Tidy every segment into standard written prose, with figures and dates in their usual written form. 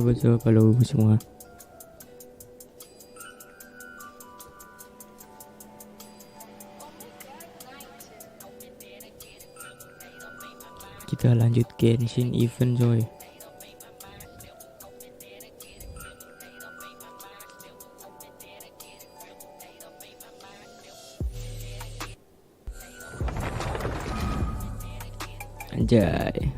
betul kalau semua. Kita lanjut Genshin event coy. Anjay.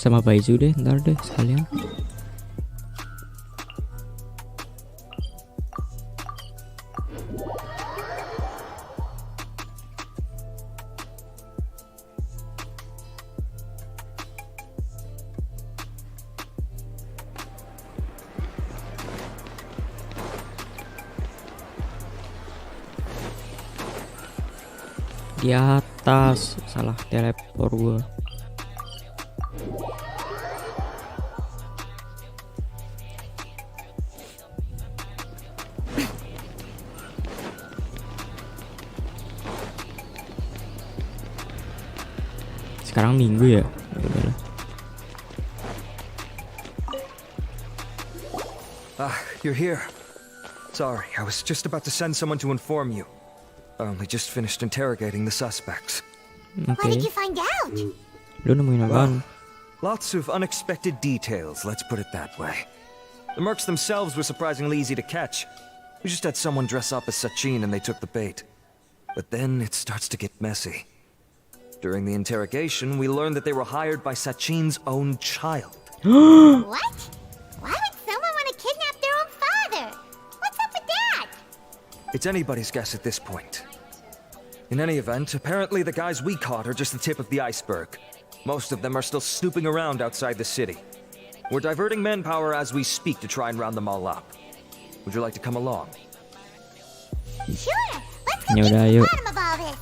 Sama baju deh, ntar deh sekalian. Di atas, salah teleport gua. Sekarang minggu ya. You're here. Sorry, I was just about to send someone to inform you. I only just finished interrogating the suspects. What did you find out? Lu nemuin apaan? Lots of unexpected details, let's put it that way. The mercs themselves were surprisingly easy to catch. We just had someone dress up as Sachin and they took the bait. But then it starts to get messy. During the interrogation, we learned that they were hired by Sachin's own child. What? Why would someone want to kidnap their own father? What's up with that? It's anybody's guess at this point. In any event, apparently the guys we caught are just the tip of the iceberg. Most of them are still snooping around outside the city. We're diverting manpower as we speak to try and round them all up. Would you like to come along? Sure, let's go get to Yaudah, the yuk. bottom of all this.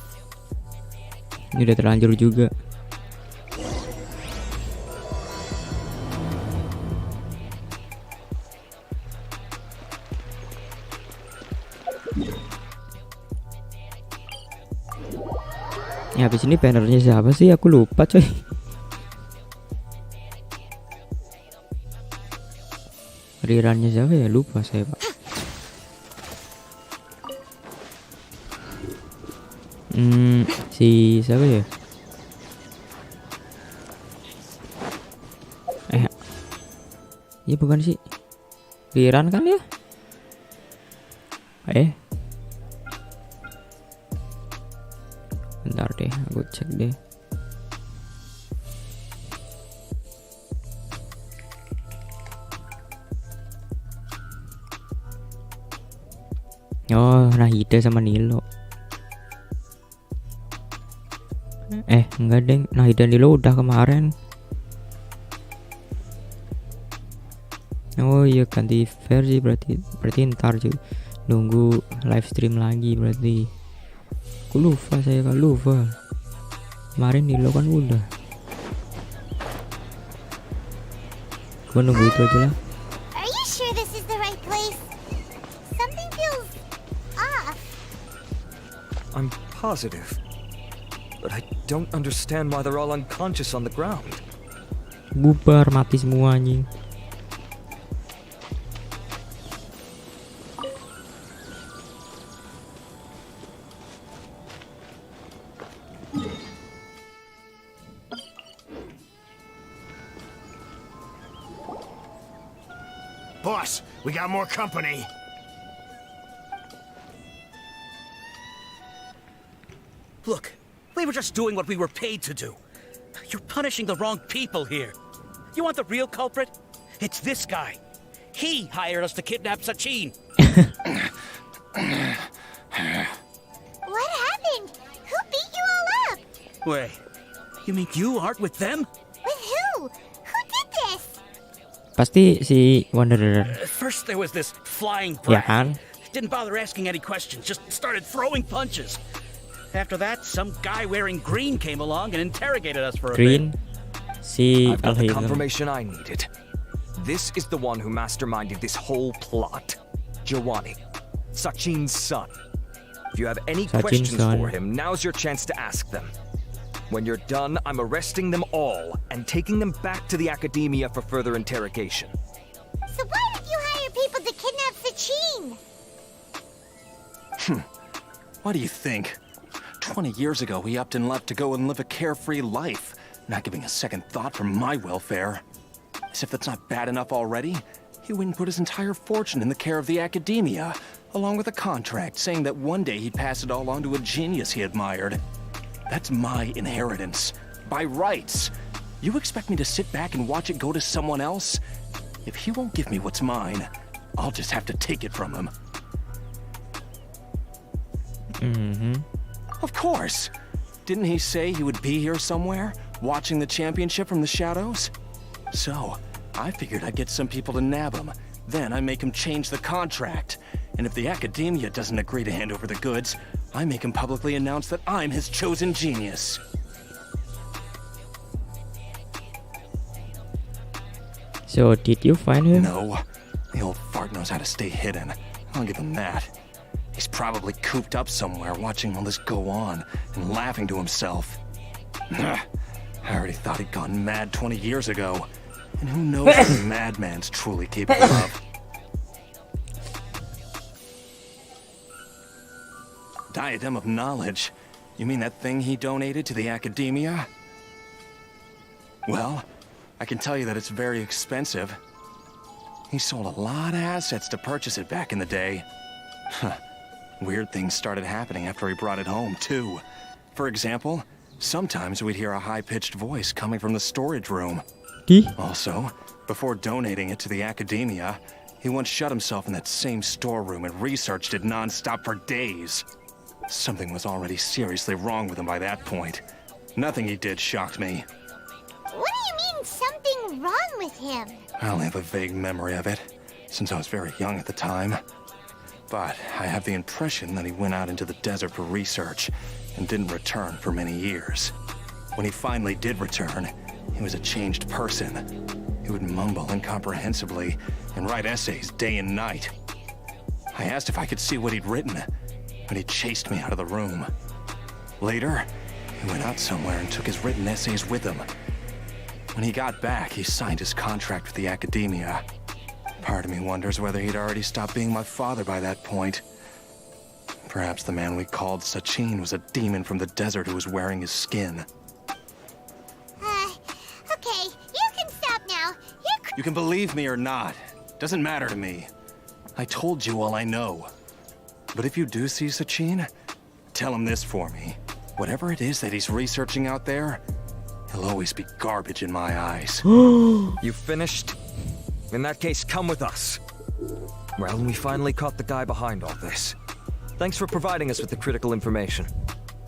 Ini udah terlanjur juga. Ya habis ini bannernya siapa sih? Aku lupa coy. Rirannya siapa ya? Lupa saya pak. Si siapa ya? Iya bukan sih Riran kan ya? Bentar deh, aku cek deh. Oh, Nahida sama Nilo. Enggak deng, Nahida Nilo udah kemarin. Oh iya ganti versi berarti ntar cuy. Nunggu live stream lagi berarti. Aku lupa kemarin Nilo kan udah. Gua nunggu itu aja lah. Are you sure this is the right place? Something feels off. I'm positive. But I don't understand why they're all unconscious on the ground. Bubar, mati semua anjing. Boss, we got more company. Look, we were just doing what we were paid to do. You're punishing the wrong people here. You want the real culprit? It's this guy. He hired us to kidnap Sachin. What happened? Who beat you all up? Wait, you mean you aren't with them? With who? Who did this? Pasti si Wanderer. First there was this flying Ya brat. kan? Didn't bother asking any questions, just started throwing punches. After that, some guy wearing green came along and interrogated us for a Green. bit. Si I've got the Al-Haytham. confirmation I needed. This is the one who masterminded this whole plot. Jawani, Sachin's son. If you have any Sachin's questions son. for him, now's your chance to ask them. When you're done, I'm arresting them all and taking them back to the academia for further interrogation. So why did you hire people to kidnap Sachin? What do you think? 20 years ago, he upped and left to go and live a carefree life, not giving a second thought for my welfare. As if that's not bad enough already, he went and put his entire fortune in the care of the academia, along with a contract saying that one day he'd pass it all on to a genius he admired. That's my inheritance, by rights. You expect me to sit back and watch it go to someone else? If he won't give me what's mine, I'll just have to take it from him. Of course. Didn't he say he would be here somewhere, watching the championship from the shadows? So, I figured I'd get some people to nab him. Then I make him change the contract. And if the academia doesn't agree to hand over the goods, I make him publicly announce that I'm his chosen genius. So did you find him? No, the old fart knows how to stay hidden. I'll give him that. He's probably cooped up somewhere watching all this go on and laughing to himself. I already thought he'd gone mad 20 years ago. And who knows what a madman's truly capable of. Diadem of Knowledge? You mean that thing he donated to the academia? Well, I can tell you that it's very expensive. He sold a lot of assets to purchase it back in the day. Weird things started happening after he brought it home, too. For example, sometimes we'd hear a high-pitched voice coming from the storage room. Also, before donating it to the academia, he once shut himself in that same storeroom and researched it non-stop for days. Something was already seriously wrong with him by that point. Nothing he did shocked me. What do you mean, something wrong with him? I only have a vague memory of it, since I was very young at the time. But I have the impression that he went out into the desert for research and didn't return for many years. When he finally did return, he was a changed person. He would mumble incomprehensibly and write essays day and night. I asked if I could see what he'd written, but he chased me out of the room. Later, he went out somewhere and took his written essays with him. When he got back, he signed his contract with the academia. Part of me wonders whether he'd already stopped being my father by that point. Perhaps the man we called Sachin was a demon from the desert who was wearing his skin. Okay, you can stop now. You can believe me or not. Doesn't matter to me. I told you all I know. But if you do see Sachin, tell him this for me. Whatever it is that he's researching out there, he'll always be garbage in my eyes. You finished? In that case, come with us. Well, we finally caught the guy behind all this. Thanks for providing us with the critical information.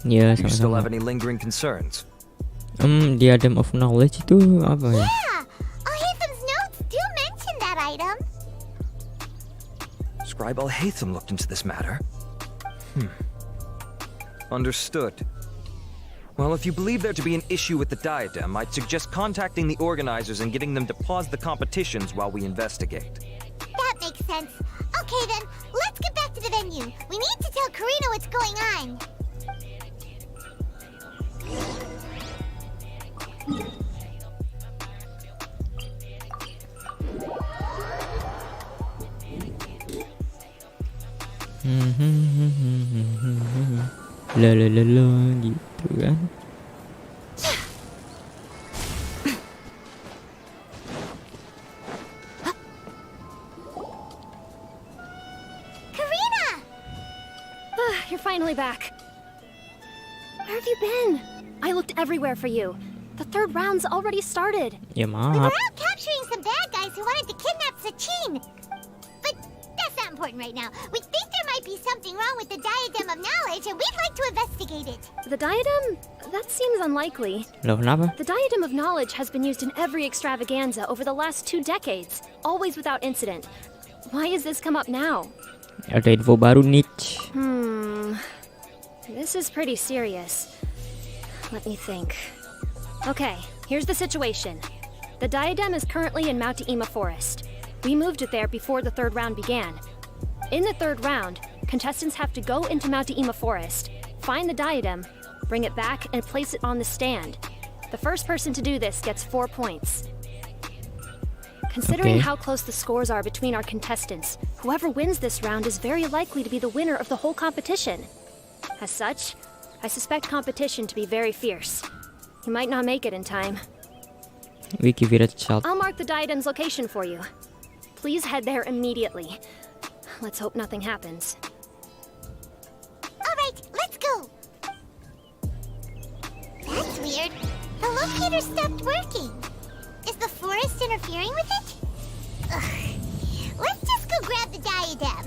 Ya, Do you still have sama-sama. any lingering concerns? Diadem of Knowledge itu apa ya? Yeah, Al-Haytham's notes do mention that item. Scribe Al-Haytham looked into this matter. Understood. Well, if you believe there to be an issue with the diadem, I'd suggest contacting the organizers and getting them to pause the competitions while we investigate. That makes sense. Okay then, let's get back to the venue. We need to tell Karina what's going on. La gitu kan. Karina! You're finally back. Where have you been? I looked everywhere for you. The third round's already started. Ya We maaf. were out capturing some bad guys who wanted to kidnap Sachin. But that's not important right now. We think there might be something wrong with the Diadem of Knowledge, and we'd like to investigate it. The diadem? That seems unlikely. Loh, kenapa? The Diadem of Knowledge has been used in every extravaganza over the last 2 decades, always without incident. Why has this come up now? Ada info baru nih. This is pretty serious. Let me think. Okay, here's the situation. The Diadem is currently in Mount Ima Forest. We moved it there before the third round began. In the third round, contestants have to go into Mount Ima Forest, find the Diadem, bring it back, and place it on the stand. The first person to do this gets 4 points. Considering Okay. how close the scores are between our contestants, whoever wins this round is very likely to be the winner of the whole competition. As such, I suspect competition to be very fierce. You might not make it in time. We give it a shot. I'll mark the Diadem's location for you. Please head there immediately. Let's hope nothing happens. All right, let's go. That's weird. The locator stopped working. Is the forest interfering with it? Ugh. Let's just go grab the Diadem.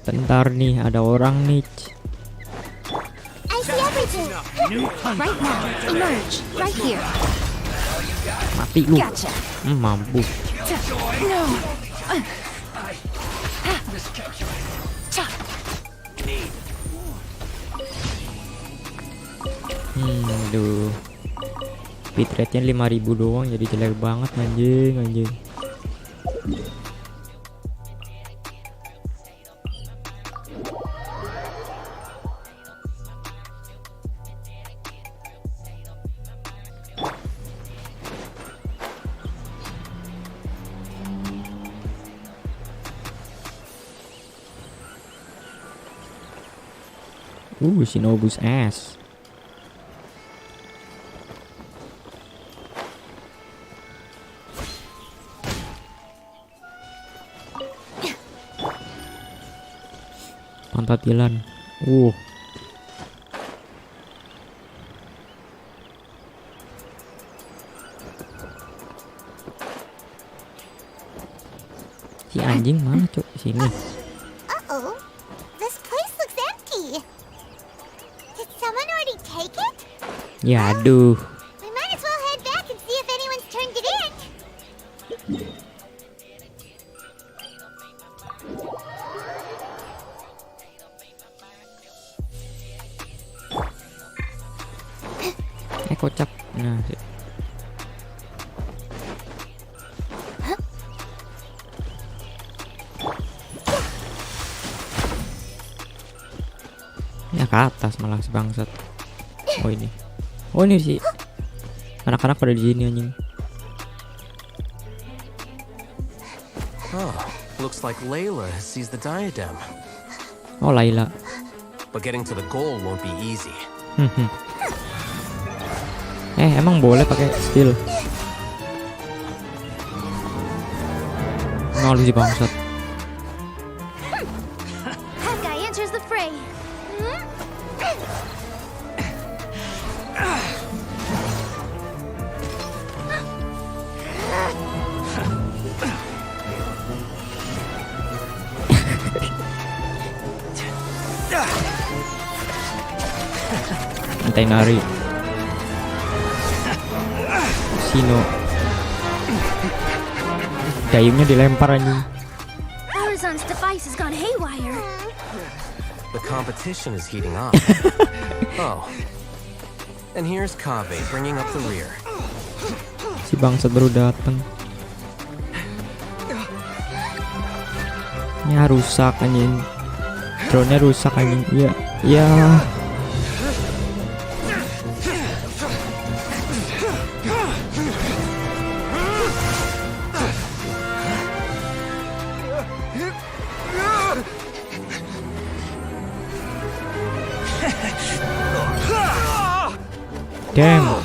Bentar nih, ada orang nih. I see everything. Right now, emerge. Right here. Mati lu. Gotcha. Mampus. No. Aduh. Bitrate-nya 5000 doang, jadi jelek banget anjing. Shinobu's ass. Pantatilan. Si anjing mana, Cuk? Sini. Uh-oh. This place looks empty. Did someone already take it? Ya aduh. We might as well head back and see if anyone's turned it in. Kocak. Nah, ya ke atas malah si bangsat. Oh ini sih. Anak-anak pada di sini anjing. Oh, looks like Layla has seized the diadem. Oh Laila. But getting to the goal won't be easy. Emang boleh pakai skill? Nol si bangsat. That guy enters the fray. Antai nari. Sino. Dayungnya dilempar anjing. Horizon's device has gone haywire. The competition is heating up. Oh. And here's Kaveh bringing up the rear. Si bangsat baru datang. Ya rusak anjing. Drone-nya rusak anjing. Iya. Ya. Damn.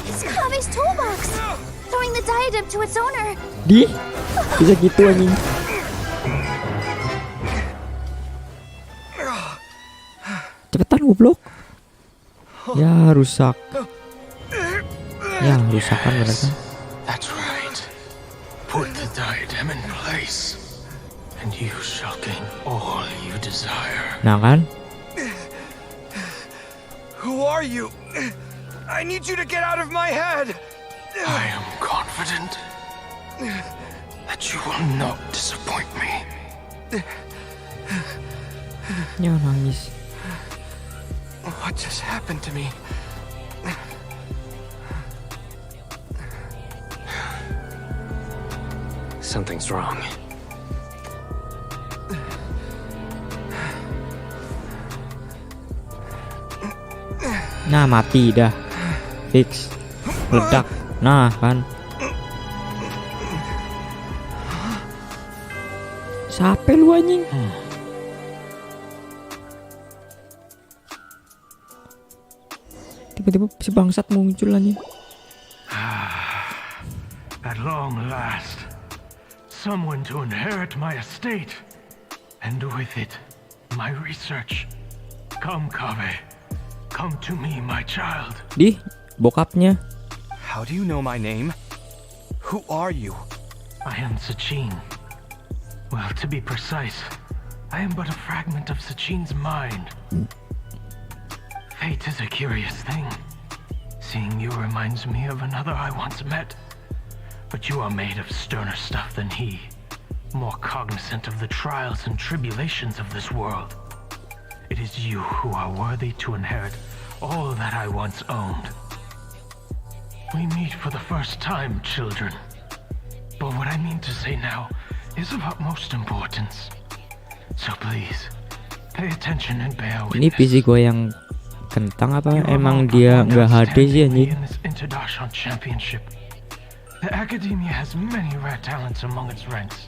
It's Kave's toolbox. Throwing the diadem to its owner. Bisa gitu anjing. goblok. Ya rusak. Ya rusak kan mereka. That's right. Put the diadem in place, and you shall gain all you desire. Nah kan? Who are you? I need you to get out of my head! I am confident that you will not disappoint me. Ya nangis. What just happened to me? Something's wrong. Nah mati dah. Fix. Ledak. Nah kan. Siapa lu anjing? Tiba-tiba si bangsat muncul anjing. At long last, someone to inherit my estate, and with it, my research. Come, Kave. Come to me, my child. Di bokapnya. How do you know my name? Who are you? I am Sachin. Well, to be precise, I am but a fragment of Sachin's mind. Fate is a curious thing. Seeing you reminds me of another I once met. But you are made of sterner stuff than he, more cognizant of the trials and tribulations of this world. It is you who are worthy to inherit all that I once owned. We meet for the first time, children. But what I mean to say now is of utmost importance. So please, pay attention and bear with Ini PC gue yang kentang apa emang dia nggak HD sih anjing? Championship. The academia has many rare talents among its ranks,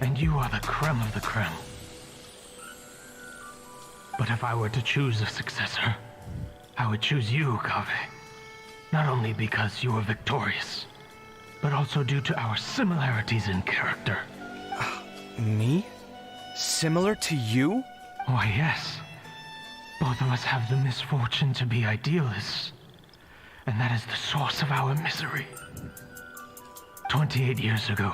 and you are the creme of the creme. But if I were to choose a successor, I would choose you, Kave. Not only because you were victorious, but also due to our similarities in character. Me? Similar to you? Why, yes. Both of us have the misfortune to be idealists, and that is the source of our misery. 28 years ago,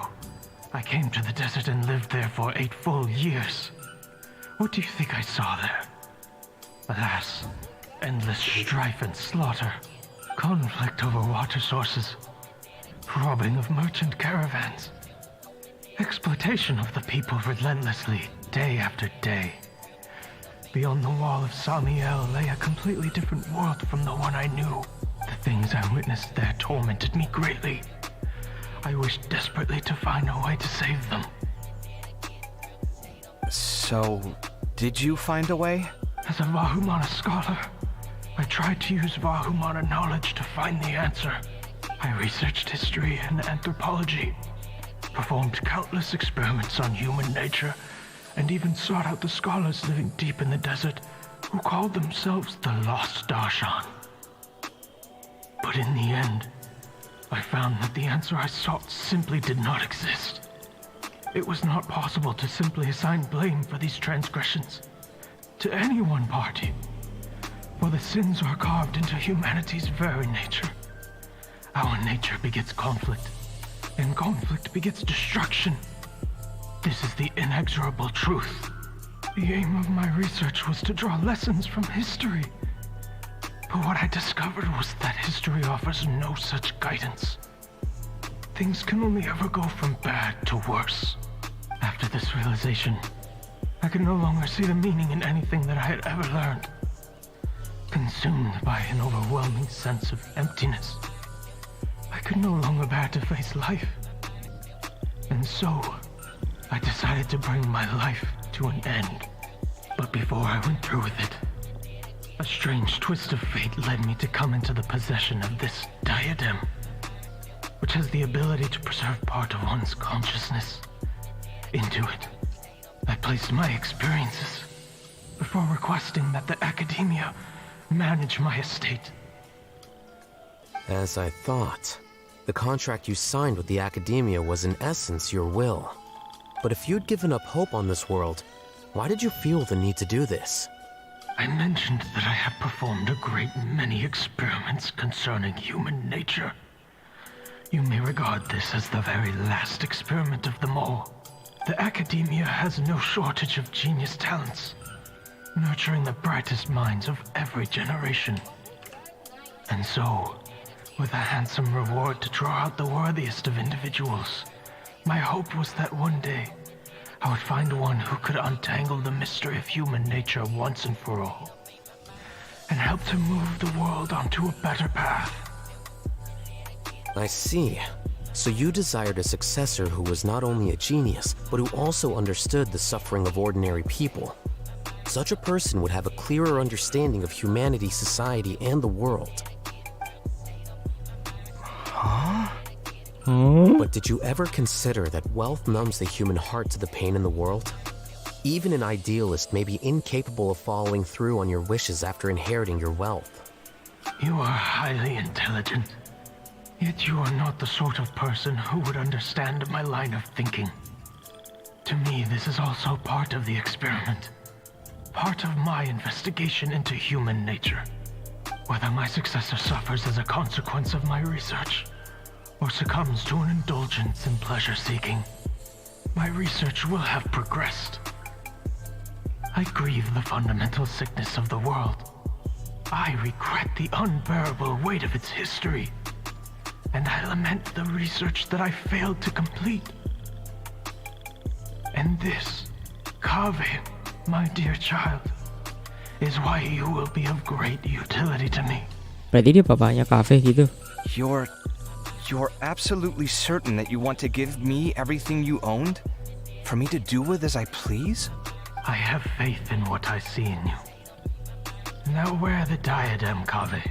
I came to the desert and lived there for 8 full years. What do you think I saw there? Alas, endless strife and slaughter, conflict over water sources, robbing of merchant caravans, exploitation of the people relentlessly, day after day. Beyond the wall of Saweria lay a completely different world from the one I knew. The things I witnessed there tormented me greatly. I wished desperately to find a way to save them. So, did you find a way? As a Vahumana scholar, I tried to use Vahumana knowledge to find the answer. I researched history and anthropology, performed countless experiments on human nature, and even sought out the scholars living deep in the desert who called themselves the Lost Darshan. But in the end, I found that the answer I sought simply did not exist. It was not possible to simply assign blame for these transgressions to any one party, for the sins are carved into humanity's very nature. Our nature begets conflict, and conflict begets destruction. This is the inexorable truth. The aim of my research was to draw lessons from history. But what I discovered was that history offers no such guidance. Things can only ever go from bad to worse. After this realization, I could no longer see the meaning in anything that I had ever learned. Consumed by an overwhelming sense of emptiness, I could no longer bear to face life. And so, I decided to bring my life to an end. But before I went through with it, a strange twist of fate led me to come into the possession of this diadem, which has the ability to preserve part of one's consciousness. Into it, I placed my experiences before requesting that the academia manage my estate. As I thought, the contract you signed with the academia was in essence your will. But if you'd given up hope on this world, why did you feel the need to do this? I mentioned that I have performed a great many experiments concerning human nature. You may regard this as the very last experiment of them all. The academia has no shortage of genius talents, nurturing the brightest minds of every generation. And so, with a handsome reward to draw out the worthiest of individuals, my hope was that one day I would find one who could untangle the mystery of human nature once and for all, and help to move the world onto a better path. I see. So you desired a successor who was not only a genius, but who also understood the suffering of ordinary people. Such a person would have a clearer understanding of humanity, society, and the world. But did you ever consider that wealth numbs the human heart to the pain in the world? Even an idealist may be incapable of following through on your wishes after inheriting your wealth. You are highly intelligent, yet you are not the sort of person who would understand my line of thinking. To me, this is also part of the experiment. Part of my investigation into human nature. Whether my successor suffers as a consequence of my research, or succumbs to an indulgence in pleasure-seeking, my research will have progressed. I grieve the fundamental sickness of the world. I regret the unbearable weight of its history, and I lament the research that I failed to complete. And this, Kaveh, my dear child, is why you will be of great utility to me. Berarti dia bapaknya Cafe gitu. You're absolutely certain that you want to give me everything you owned? For me to do with as I please? I have faith in what I see in you. Now wear the diadem, Kaveh,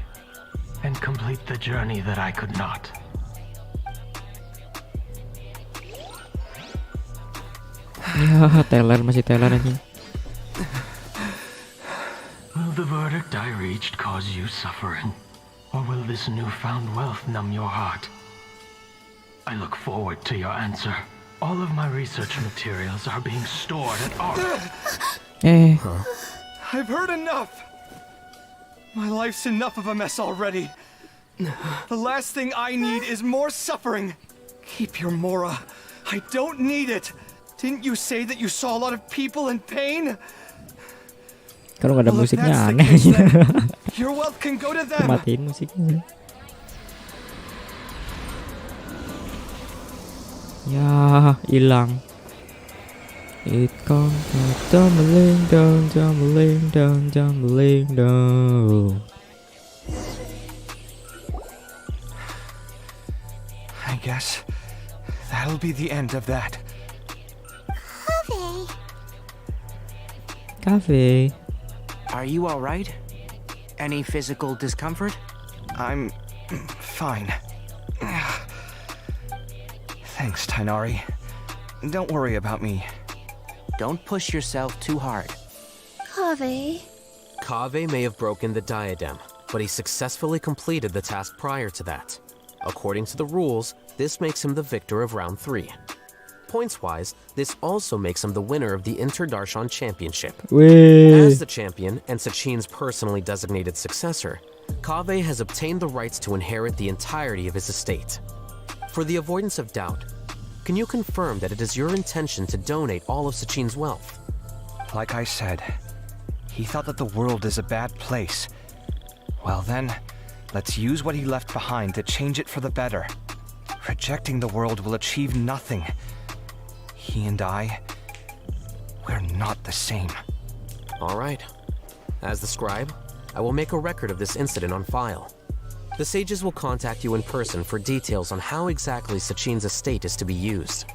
and complete the journey that I could not. Ya, teler masih teler aja. Will the verdict I reached cause you suffering? Or will this newfound wealth numb your heart? I look forward to your answer. All of my research materials are being stored at our... I've heard enough! My life's enough of a mess already. The last thing I need is more suffering. Keep your Mora. I don't need it. Didn't you say that you saw a lot of people in pain? Kalau nggak ada Well, if musiknya that's the aneh. case, then your wealth can go to them. Matiin musiknya. Ya, hilang. It comes tumbling down, tumbling down, tumbling down. I guess that'll be the end of that. Kaveh. Cafe. Are you all right? Any physical discomfort? I'm fine. Thanks, Tainari. Don't worry about me. Don't push yourself too hard. Kaveh. Kaveh may have broken the diadem, but he successfully completed the task prior to that. According to the rules, this makes him the victor of round 3. Points-wise, this also makes him the winner of the Inter-Darshan Championship. As the champion and Sachin's personally designated successor, Kaveh has obtained the rights to inherit the entirety of his estate. For the avoidance of doubt, can you confirm that it is your intention to donate all of Sachin's wealth? Like I said, he thought that the world is a bad place. Well then, let's use what he left behind to change it for the better. Rejecting the world will achieve nothing. He and I, we're not the same. All right. As the scribe, I will make a record of this incident on file. The sages will contact you in person for details on how exactly Sachin's estate is to be used.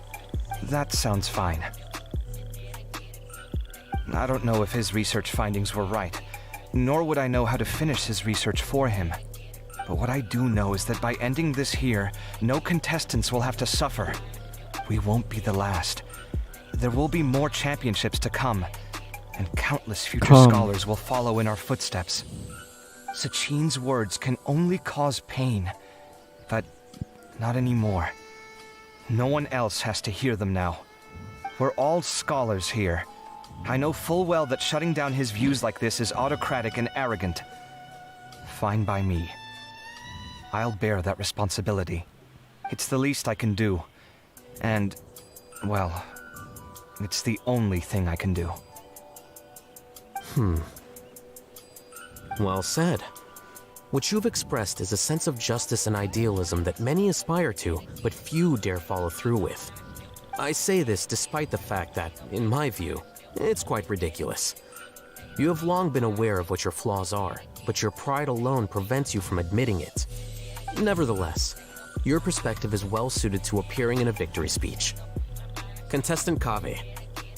That sounds fine. I don't know if his research findings were right, nor would I know how to finish his research for him. But what I do know is that by ending this here, no contestants will have to suffer. We won't be the last. There will be more championships to come, and countless future scholars will follow in our footsteps. Sachin's words can only cause pain, but not anymore. No one else has to hear them now. We're all scholars here, I know full well that shutting down his views like this is autocratic and arrogant. Fine by me. I'll bear that responsibility. It's the least I can do. And, well, it's the only thing I can do. Well said. What you've expressed is a sense of justice and idealism that many aspire to, but few dare follow through with. I say this despite the fact that, in my view, it's quite ridiculous. You have long been aware of what your flaws are, but your pride alone prevents you from admitting it. Nevertheless, your perspective is well suited to appearing in a victory speech. Contestant Kaveh,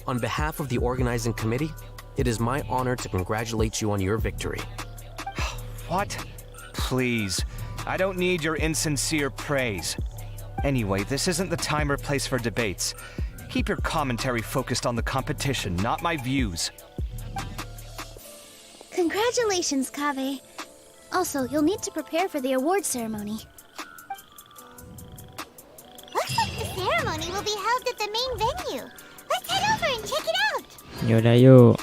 on behalf of the organizing committee, it is my honor to congratulate you on your victory. What? Please. I don't need your insincere praise. Anyway, this isn't the time or place for debates. Keep your commentary focused on the competition, not my views. Congratulations, Kaveh. Also, you'll need to prepare for the award ceremony. Looks like the ceremony will be held at the main venue. Let's head over and check it out. Yaudah yuk.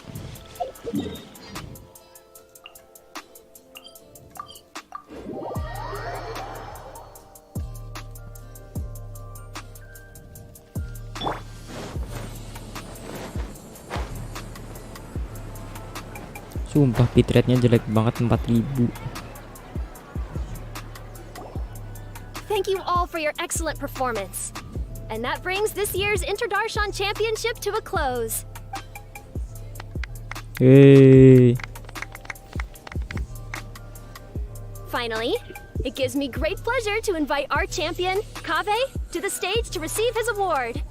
Sumpah bitrate-nya jelek banget 4000. Thank you all for your excellent performance. And that brings this year's Interdarshan Championship to a close. Hey. Finally, it gives me great pleasure to invite our champion, Kaveh, to the stage to receive his award.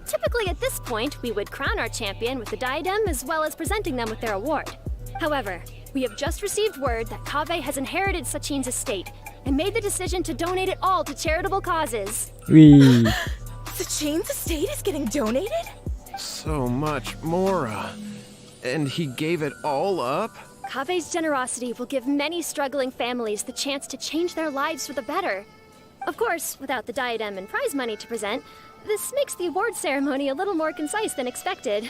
Typically at this point, we would crown our champion with the diadem as well as presenting them with their award. However, we have just received word that Kaveh has inherited Sachin's estate and made the decision to donate it all to charitable causes. Wee. Sachin's estate is getting donated? So much Mora. And he gave it all up? Kaveh's generosity will give many struggling families the chance to change their lives for the better. Of course, without the diadem and prize money to present, this makes the award ceremony a little more concise than expected.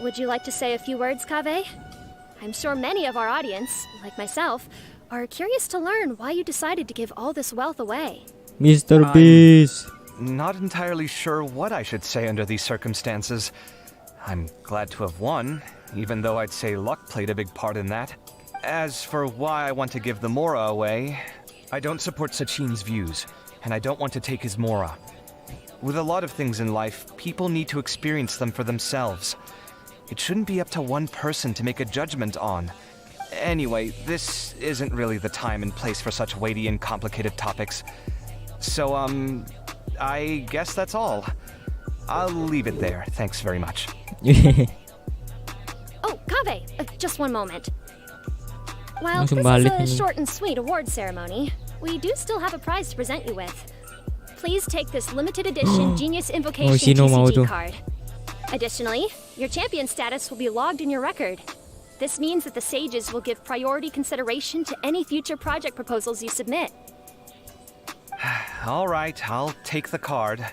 Would you like to say a few words, Kaveh? I'm sure many of our audience, like myself, are curious to learn why you decided to give all this wealth away. Mr. Beast. Not entirely sure what I should say under these circumstances. I'm glad to have won, even though I'd say luck played a big part in that. As for why I want to give the Mora away, I don't support Sachin's views, and I don't want to take his Mora. With a lot of things in life, people need to experience them for themselves. It shouldn't be up to one person to make a judgment on. Anyway, this isn't really the time and place for such weighty and complicated topics. So, I guess that's all. I'll leave it there. Thanks very much. Oh, Kaveh, just one moment. While Langsung this balik is a nih. short and sweet award ceremony, we do still have a prize to present you with. Please take this limited edition Genius Invocation Sino mau TCG tuh? card. Additionally, your champion status will be logged in your record. This means that the sages will give priority consideration to any future project proposals you submit. All right, I'll take the card.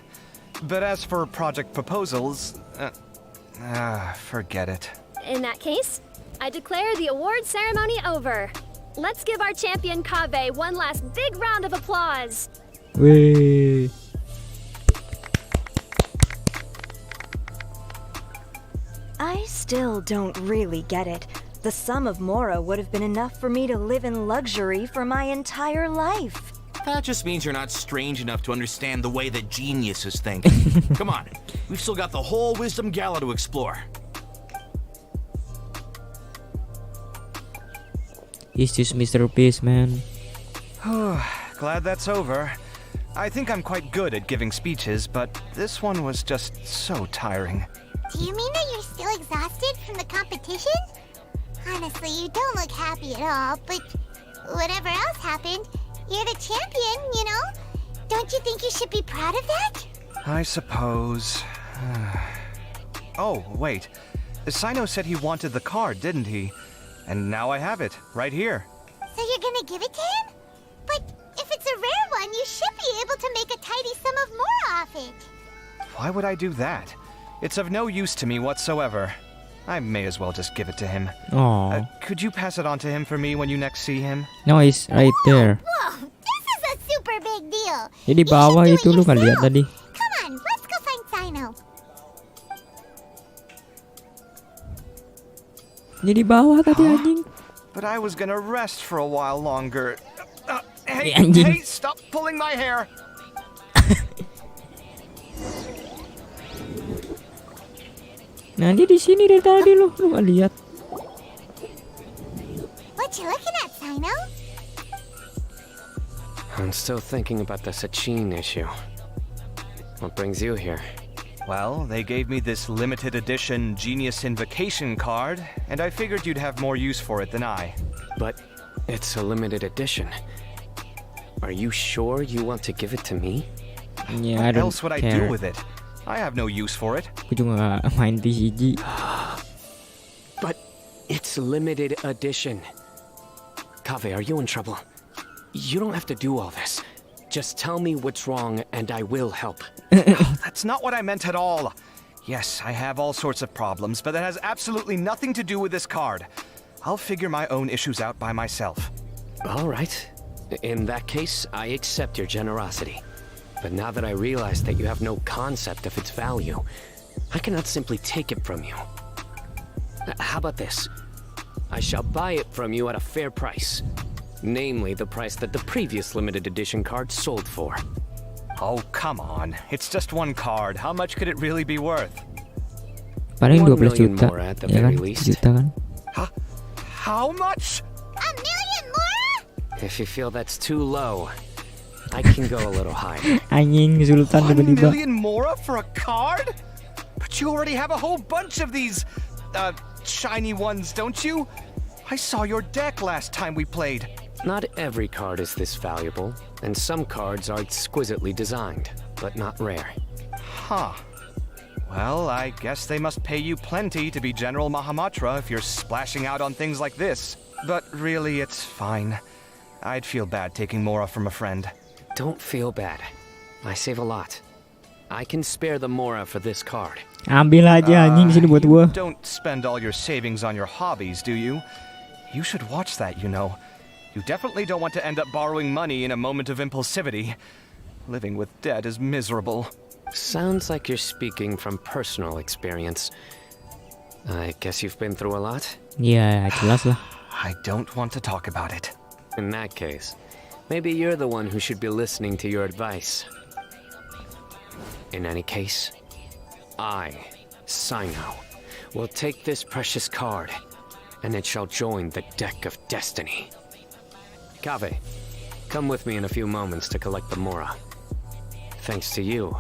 But as for project proposals, forget it. In that case, I declare the award ceremony over. Let's give our champion Kaveh one last big round of applause. Wih. I still don't really get it. The sum of Mora would have been enough for me to live in luxury for my entire life. That just means you're not strange enough to understand the way that geniuses think. Come on, we've still got the whole Wisdom Gala to explore. He's just Mr. Beast, man. Glad that's over. I think I'm quite good at giving speeches, but this one was just so tiring. Do you mean that you're still exhausted from the competition? Honestly, you don't look happy at all, but whatever else happened, you're the champion, you know? Don't you think you should be proud of that? I suppose. Oh, wait. Sino said he wanted the card, didn't he? And now I have it, right here. So you're gonna give it to him? But if it's a rare one, you should be able to make a tidy sum of more off it. Why would I do that? It's of no use to me whatsoever. I may as well just give it to him. Oh, Could you pass it on to him for me when you next see him? no, it's right there. Whoa, this is a super big deal. Ya di bawah itu lu nggak lihat tadi? Come on, let's go find Sino. Dia di bawah tadi anjing. But I was gonna rest for a while longer. Hey, Anjing. hey, stop pulling my hair! Nah dia di sini dari tadi lu nggak lihat? What you looking at, Sino? I'm still thinking about the Sachin issue. What brings you here? Well, they gave me this limited edition Genius Invocation card, and I figured you'd have more use for it than I. But it's a limited edition. Are you sure you want to give it to me? Yeah, I What don't else would I care. do with it? I have no use for it. Aku juga nggak main TCG. But it's limited edition. Kaveh, are you in trouble? You don't have to do all this. Just tell me what's wrong and I will help. That's not what I meant at all. Yes, I have all sorts of problems, but that has absolutely nothing to do with this card. I'll figure my own issues out by myself. All right. In that case, I accept your generosity. But now that I realize that you have no concept of its value, I cannot simply take it from you. How about this? I shall buy it from you at a fair price. Namely, the price that the previous limited edition card sold for. Oh, come on. It's just one card. How much could it really be worth? Paling 1 12 million juta. more at the Ya kan? very least. Juta kan? How much? A million more? If you feel that's too low, I can go a little higher. Anjing Sultan 1 tiba-tiba. million mora for a card? But you already have a whole bunch of these, shiny ones, don't you? I saw your deck last time we played. Not every card is this valuable, and some cards are exquisitely designed, but not rare. Huh. Well, I guess they must pay you plenty to be General Mahamatra if you're splashing out on things like this. But really, it's fine. I'd feel bad taking Mora from a friend. Don't feel bad. I save a lot. I can spare the Mora for this card. Ambil aja anjing sini buat gua. Don't spend all your savings on your hobbies, do you? You should watch that, you know. You definitely don't want to end up borrowing money in a moment of impulsivity. Living with debt is miserable. Sounds like you're speaking from personal experience. I guess you've been through a lot? Ya jelas lah. I don't want to talk about it. In that case, maybe you're the one who should be listening to your advice. In any case, I, Sino, will take this precious card, and it shall join the deck of destiny. Kaveh, come with me in a few moments to collect the Mora. Thanks to you,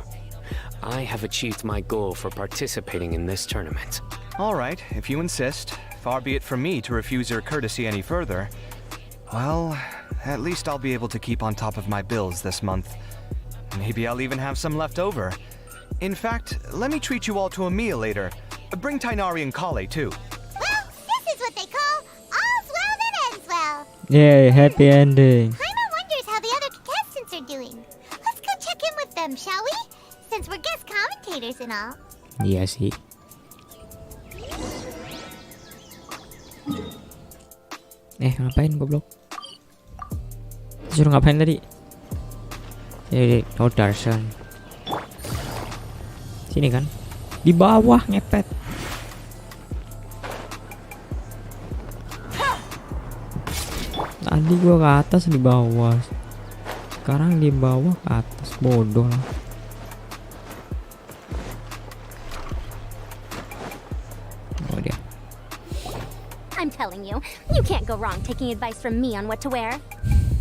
I have achieved my goal for participating in this tournament. All right, if you insist. Far be it from me to refuse your courtesy any further. Well, at least I'll be able to keep on top of my bills this month. Maybe I'll even have some left over. In fact, let me treat you all to a meal later. Bring Tainari and Kale, too. Well, this is what they call all's well that ends well. Yeah, happy ending. Paimon wonders how the other contestants are doing. Let's go check in with them, shall we? Since we're guest commentators and all. Iya sih. Ngapain goblok? Disuruh ngapain tadi? Oh, Darsan. Sini kan? Di bawah ngepet. Tadi gua ke atas di bawah. Sekarang di bawah ke atas. Bodoh lah. Oh dia. I'm telling you, you can't go wrong taking advice from me on what to wear.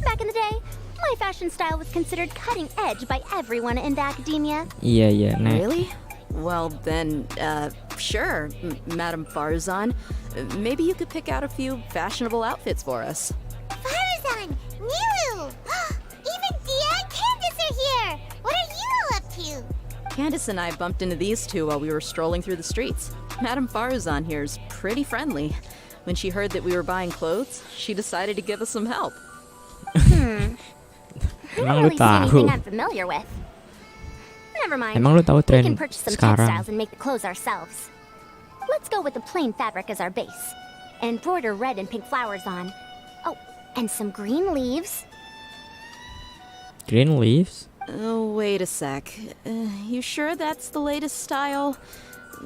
Back in the day, my fashion style was considered cutting edge by everyone in the academia. Iya, nah. Really? Well, then, sure, Madam Farzan. Maybe you could pick out a few fashionable outfits for us. Farazan! Nilu! Even Dia and Candace are here! What are you all up to? Candace and I bumped into these two while we were strolling through the streets. Madam Farazan here's pretty friendly. When she heard that we were buying clothes, she decided to give us some help. I don't really see anything I'm familiar with. Never mind. Emang lu tahu We tren can purchase some sekarang? textiles and make the clothes ourselves. Let's go with the plain fabric as our base. And embroider red and pink flowers on. Oh, and some green leaves. Green leaves? Oh, wait a sec. You sure that's the latest style?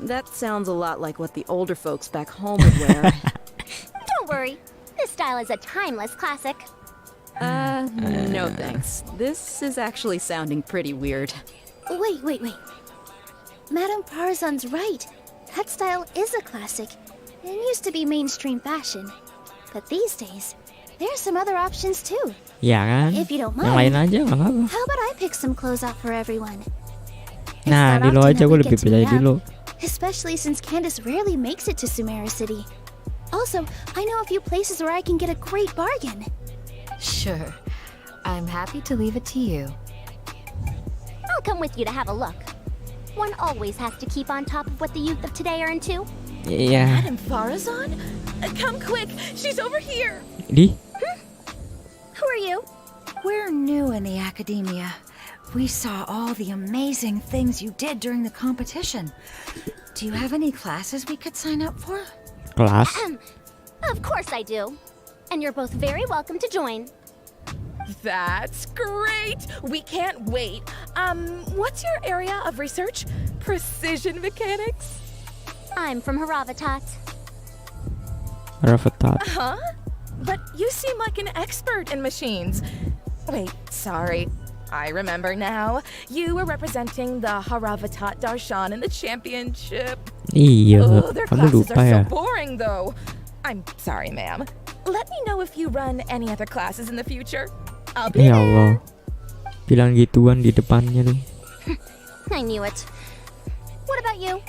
That sounds a lot like what the older folks back home would wear. Don't worry. This style is a timeless classic. No thanks. This is actually sounding pretty weird. Wait. Madame Farzan's right. That style is a classic. It used to be mainstream fashion. But these days, there's some other options too. Ya kan? If you don't Yang lain mind, aja nggak apa-apa. how about I pick some clothes out for everyone? Nah, not di lo often aja that gue we lebih get to percaya meet di up. lo. Especially since Candace rarely makes it to Sumeru City. Also, I know a few places where I can get a great bargain. Sure. I'm happy to leave it to you. I'll come with you to have a look. One always has to keep on top of what the youth of today are into. Iya. Madame Farazan? Come quick, she's over here. Di? Who are you? We're new in the academia. We saw all the amazing things you did during the competition. Do you have any classes we could sign up for? Kelas? Of course I do. And you're both very welcome to join. That's great! We can't wait. What's your area of research? Precision mechanics? I'm from Haravatat. Haravatat. Huh? But you seem like an expert in machines. Wait, sorry. I remember now. You were representing the Haravatat Darshan in the championship. Iya, Oh, their kamu classes lupa are ya? so boring, though. I'm sorry, ma'am. Let me know if you run any other classes in the future. I'll be Ya there. Allah. Bilang gituan di depannya tuh. I knew it. What about you?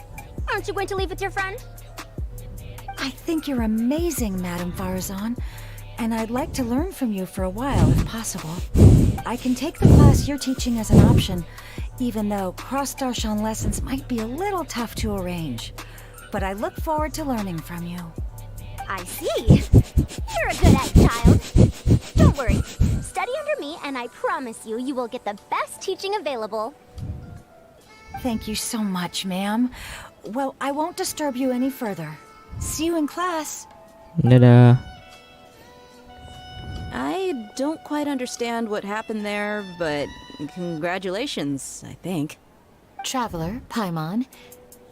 Aren't you going to leave with your friend? I think you're amazing, Madame Farazan, and I'd like to learn from you for a while if possible. I can take the class you're teaching as an option, even though cross-Darshan lessons might be a little tough to arrange. But I look forward to learning from you. I see. You're a good egg, child. Don't worry. Study under me, and I promise you, you will get the best teaching available. Thank you so much, ma'am. Well, I won't disturb you any further. See you in class. Dadah. I don't quite understand what happened there, but congratulations, I think. Traveler, Paimon,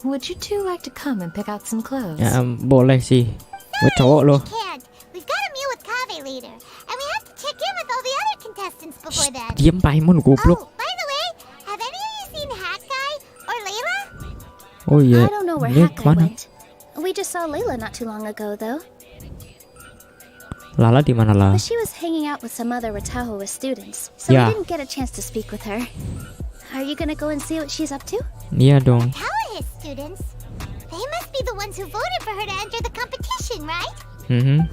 would you two like to come and pick out some clothes? Ya, boleh sih. Gue cowok loh. Can't. We've got a meal with Kave later, and we have to check in with all the other contestants before that. Diam Paimon, goblok. By the way, have any of you seen Hat Guy or Layla? Oh iya. I don't know where Dia Hat Guy kemana? went. We just saw Layla not too long ago, though. Lala di mana lah? But she was hanging out with some other Ratahoa students, so Yeah. we didn't get a chance to speak with her. Are you gonna go and see what she's up to? Iya dong. His students. They must be the ones who voted for her to enter the competition, right?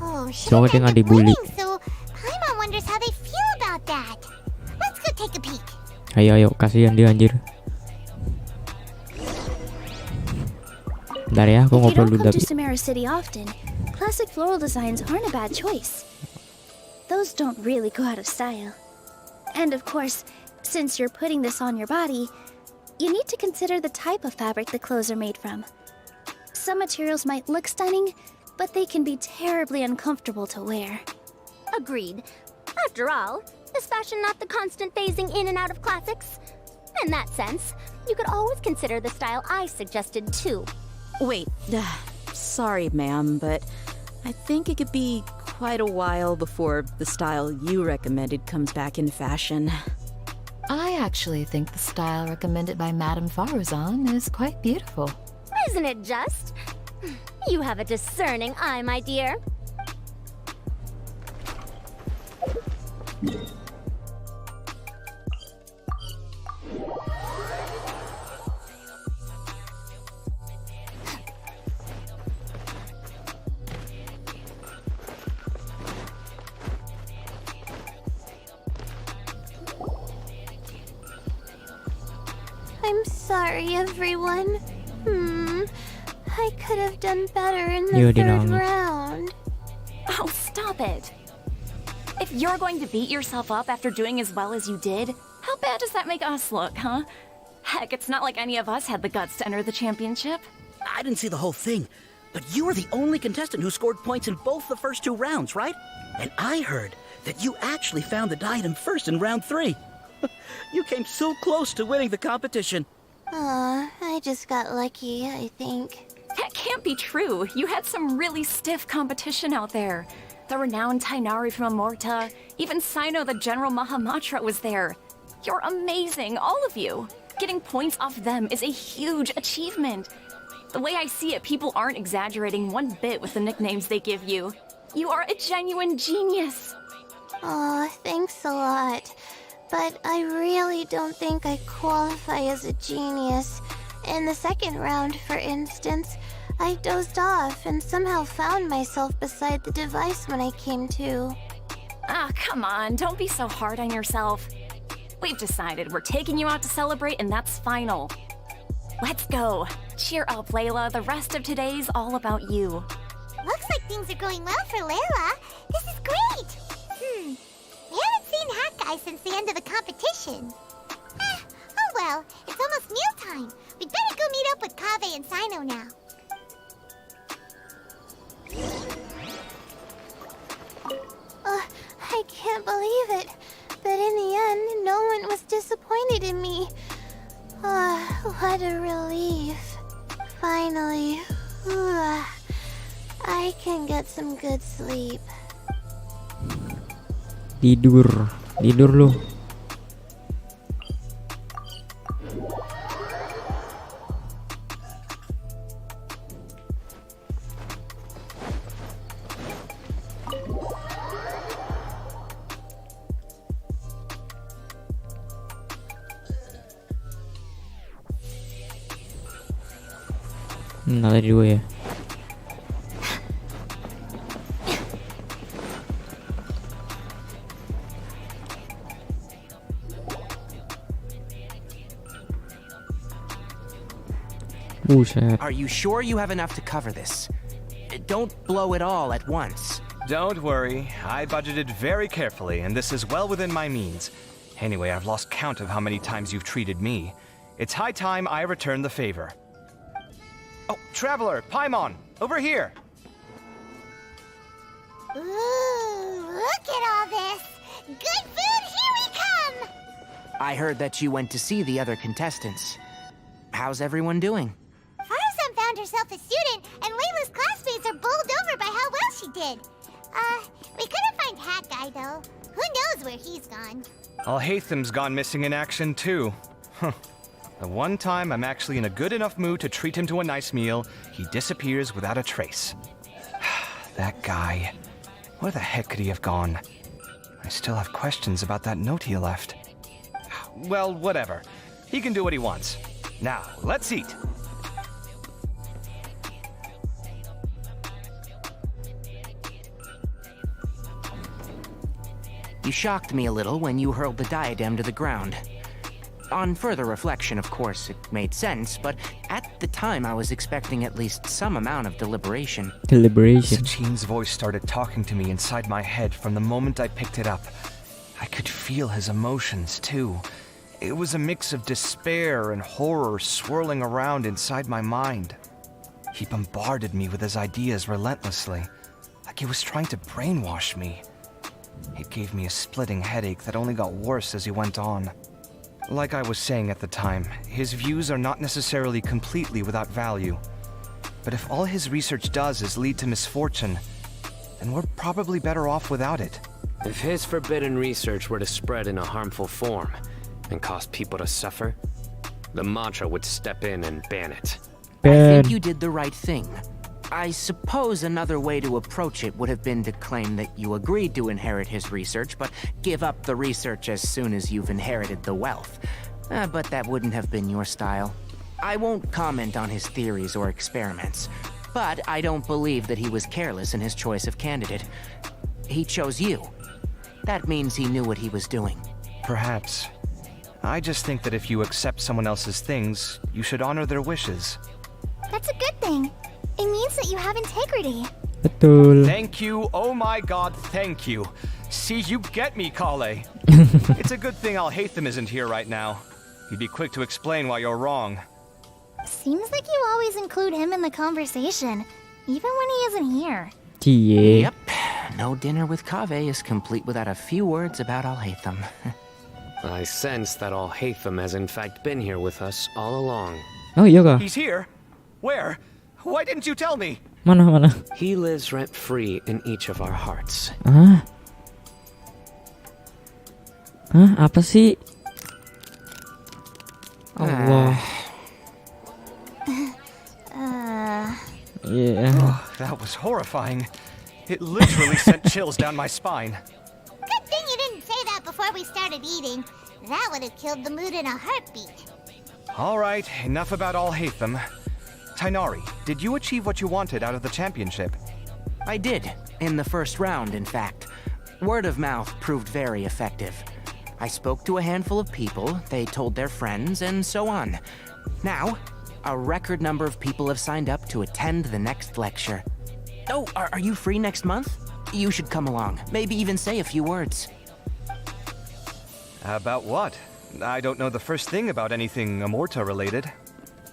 Oh, she Soalnya dia nggak dibully. so Paimon wonders how they feel about that. Let's go take a peek. Ayo, kasihan dia anjir. Bentar ya, aku If you ngobrol don't dulu come to tapi. Sumeru City often, classic floral designs aren't a bad choice. Those don't really go out of style. And of course, since you're putting this on your body, you need to consider the type of fabric the clothes are made from. Some materials might look stunning, but they can be terribly uncomfortable to wear. Agreed. After all, is fashion not the constant phasing in and out of classics? In that sense, you could always consider the style I suggested too. Wait, sorry, ma'am, but I think it could be quite a while before the style you recommended comes back in fashion. I actually think the style recommended by Madame Farazan is quite beautiful. Isn't it just? You have a discerning eye, my dear. I'm sorry, everyone. I could have done better in the Iya, third dinangis. round. Oh, stop it. If you're going to beat yourself up after doing as well as you did, how bad does that make us look, huh? Heck, it's not like any of us had the guts to enter the championship. I didn't see the whole thing, but you were the only contestant who scored points in both the first 2 rounds, right? And I heard that you actually found the diadem first in round 3. You came so close to winning the competition. Aw, I just got lucky, I think. That can't be true. You had some really stiff competition out there. The renowned Tainari from Amorta, even Sino the General Mahamatra was there. You're amazing, all of you. Getting points off them is a huge achievement. The way I see it, people aren't exaggerating one bit with the nicknames they give you. You are a genuine genius. Aw, thanks a lot. But I really don't think I qualify as a genius. In the second round, for instance, I dozed off and somehow found myself beside the device when I came to. Ah, come on, don't be so hard on yourself. We've decided we're taking you out to celebrate, and that's final. Let's go. Cheer up, Layla. The rest of today's all about you. Looks like things are going well for Layla. This is great! We haven't seen Hat Guy since the end of the competition. Oh well, it's almost mealtime. We'd better go meet up with Kaveh and Sino now. I can't believe it. But in the end, no one was disappointed in me. What a relief. Finally. I can get some good sleep. Tidur lu. Tadi 2 ya. Are you sure you have enough to cover this? Don't blow it all at once. Don't worry. I budgeted very carefully, and this is well within my means. Anyway, I've lost count of how many times you've treated me. It's high time I return the favor. Oh, Traveler, Paimon, over here! Ooh, look at all this! Good food, here we come! I heard that you went to see the other contestants. How's everyone doing? Faruzan found herself a student, and Layla's classmates are bowled over by how well she did. We couldn't find Hat Guy, though. Who knows where he's gone? Al-Haytham's gone missing in action, too. Huh. The one time I'm actually in a good enough mood to treat him to a nice meal, he disappears without a trace. That guy. Where the heck could he have gone? I still have questions about that note he left. Well, whatever. He can do what he wants. Now, let's eat. You shocked me a little when you hurled the diadem to the ground. On further reflection, of course, it made sense, but at the time I was expecting at least some amount of deliberation. Sachine's voice started talking to me inside my head from the moment I picked it up. I could feel his emotions, too. It was a mix of despair and horror swirling around inside my mind. He bombarded me with his ideas relentlessly, like he was trying to brainwash me. It gave me a splitting headache that only got worse as he went on. Like I was saying at the time, his views are not necessarily completely without value. But if all his research does is lead to misfortune, then we're probably better off without it. If his forbidden research were to spread in a harmful form and cause people to suffer, the mantra would step in and ban it. I think you did the right thing. I suppose another way to approach it would have been to claim that you agreed to inherit his research, but give up the research as soon as you've inherited the wealth. But that wouldn't have been your style. I won't comment on his theories or experiments, but I don't believe that he was careless in his choice of candidate. He chose you. That means he knew what he was doing. Perhaps. I just think that if you accept someone else's things, you should honor their wishes. That's a good thing. It means that you have integrity. Betul. Thank you, oh my god, thank you. See, you get me, Kale. It's a good thing Al-Haytham isn't here right now. He'd be quick to explain why you're wrong. Seems like you always include him in the conversation, even when he isn't here. Cie. Yep. No dinner with Kaveh is complete without a few words about Alhaitham. I sense that Alhaitham has in fact been here with us all along. Oh iya kah? He's here? Where? Why didn't you tell me? Mana? He lives rent-free in each of our hearts. Hah? Apa sih? Allah. Yeah. Oh, that was horrifying. It literally sent chills down my spine. Good thing you didn't say that before we started eating. That would have killed the mood in a heartbeat. All right, enough about Alhaitham. Tainari, did you achieve what you wanted out of the championship? I did, in the first round, in fact. Word of mouth proved very effective. I spoke to a handful of people, they told their friends, and so on. Now, a record number of people have signed up to attend the next lecture. Oh, are you free next month? You should come along, maybe even say a few words. About what? I don't know the first thing about anything Amorta related.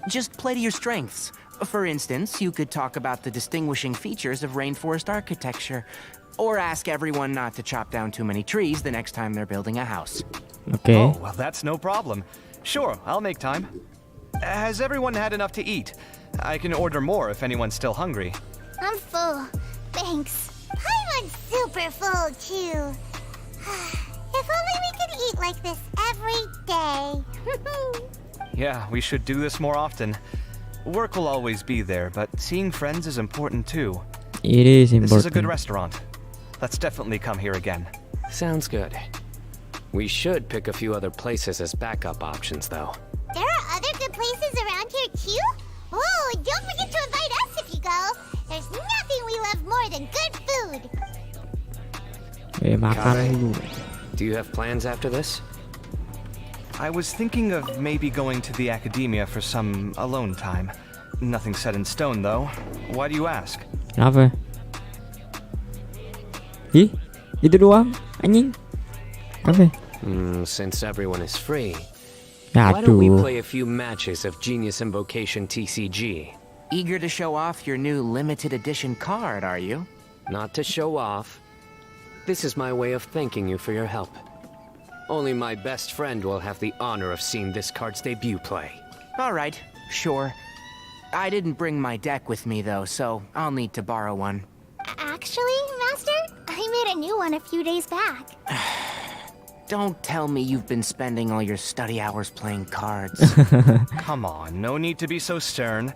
Just play to your strengths. For instance, you could talk about the distinguishing features of rainforest architecture, or ask everyone not to chop down too many trees the next time they're building a house. Okay. Oh, well, that's no problem. Sure, I'll make time. Has everyone had enough to eat? I can order more if anyone's still hungry. I'm full. Thanks. I'm super full, too. If only we could eat like this every day. Yeah, we should do this more often. Work will always be there, but seeing friends is important too. It is important. This is a good restaurant. Let's definitely come here again. Sounds good. We should pick a few other places as backup options, though. There are other good places around here, too? Oh, and don't forget to invite us if you go. There's nothing we love more than good food. Makan dulu. Do you have plans after this? I was thinking of maybe going to the academia for some alone time. Nothing set in stone, though. Why do you ask? Kenapa? Ih, itu doang, anjing. Kenapa? Since everyone is free, why don't we play a few matches of Genius Invocation TCG? Eager to show off your new limited edition card, are you? Not to show off. This is my way of thanking you for your help. Only my best friend will have the honor of seeing this card's debut play. All right, sure. I didn't bring my deck with me, though, so I'll need to borrow one. Actually, Master, I made a new one a few days back. Don't tell me you've been spending all your study hours playing cards. Come on, no need to be so stern.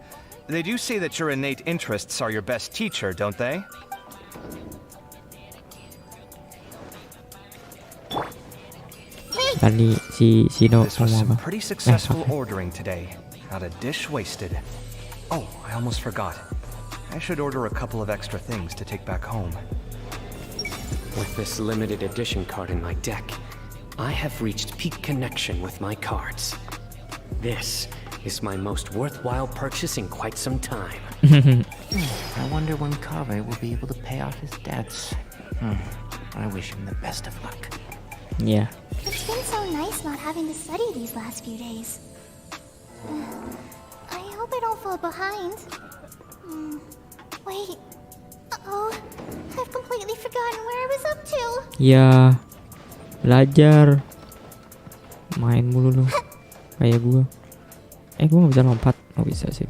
They do say that your innate interests are your best teacher, don't they? Tadi si Sino This was ngomong some apa? pretty successful ordering today. Not a dish wasted. Oh, I almost forgot. I should order a couple of extra things to take back home. With this limited edition card in my deck, I have reached peak connection with my cards. This is my most worthwhile purchase in quite some time. I wonder when Kaveh will be able to pay off his debts. I wish him the best of luck. Yeah. It's been so nice not having to study these last few days. I hope I don't fall behind. Wait. Uh-oh. I've completely forgotten where I was up to. Ya, belajar. Main mulu lu. Kayak gua. Gua nggak bisa lompat. Oh bisa sih.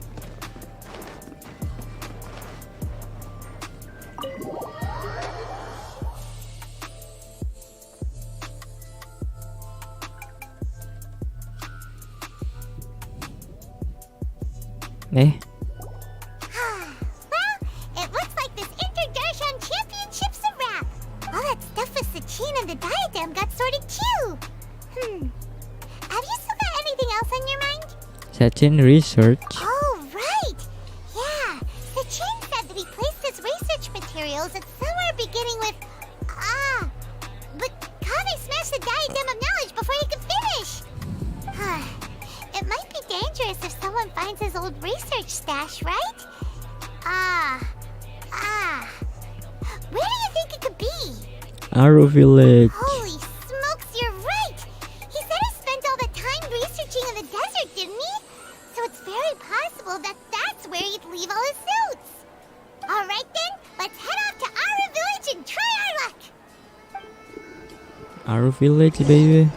Well, it looks like this Inter-Darshan Championship's a wrap. All that stuff with Sachin and the diadem got sorted too. Have you still got anything else on your mind? Sachin research. Oh, right. Yeah, Sachin said that he placed his research materials at somewhere beginning with but Kaveh smashed the diadem of knowledge before he could finish. It might be dangerous if someone finds his old research stash, right? Where do you think it could be? Aro Village. Holy smokes, you're right! He said he spent all the time researching Our village baby.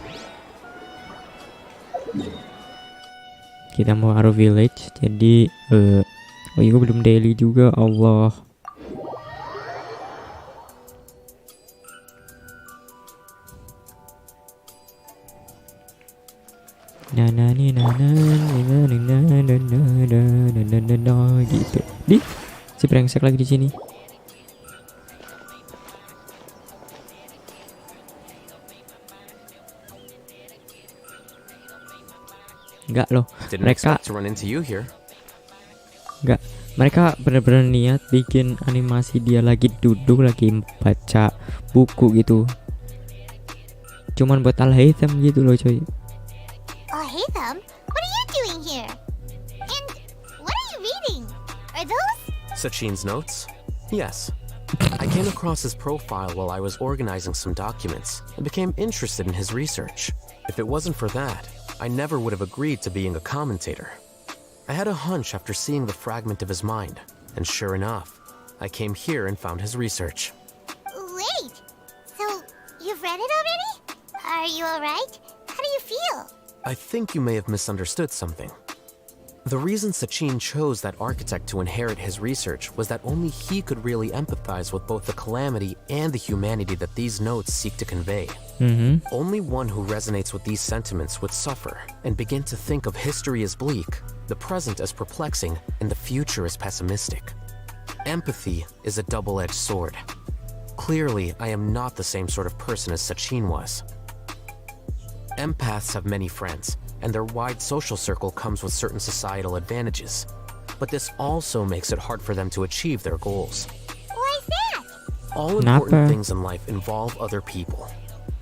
Kita mau our village. Jadi oh iya gue belum daily juga. Allah. Gitu. Di si brengsek lagi di sini. Enggak loh. Mereka enggak. Mereka benar-benar niat bikin animasi dia lagi duduk lagi baca buku gitu. Cuman buat Al-Haytham gitu loh coy. Haytham, what are you doing here? And what are you reading? Are those? Sachin's notes? Yes. I came across his profile while I was organizing some documents and became interested in his research. If it wasn't for that, I never would have agreed to being a commentator. I had a hunch after seeing the fragment of his mind, and sure enough, I came here and found his research. Wait, so you've read it already? Are you alright? How do you feel? I think you may have misunderstood something. The reason Sachin chose that architect to inherit his research was that only he could really empathize with both the calamity and the humanity that these notes seek to convey. Only one who resonates with these sentiments would suffer and begin to think of history as bleak, the present as perplexing, and the future as pessimistic. Empathy is a double-edged sword. Clearly, I am not the same sort of person as Sachin was. Empaths have many friends, and their wide social circle comes with certain societal advantages. But this also makes it hard for them to achieve their goals. Why is that? All important things in life involve other people.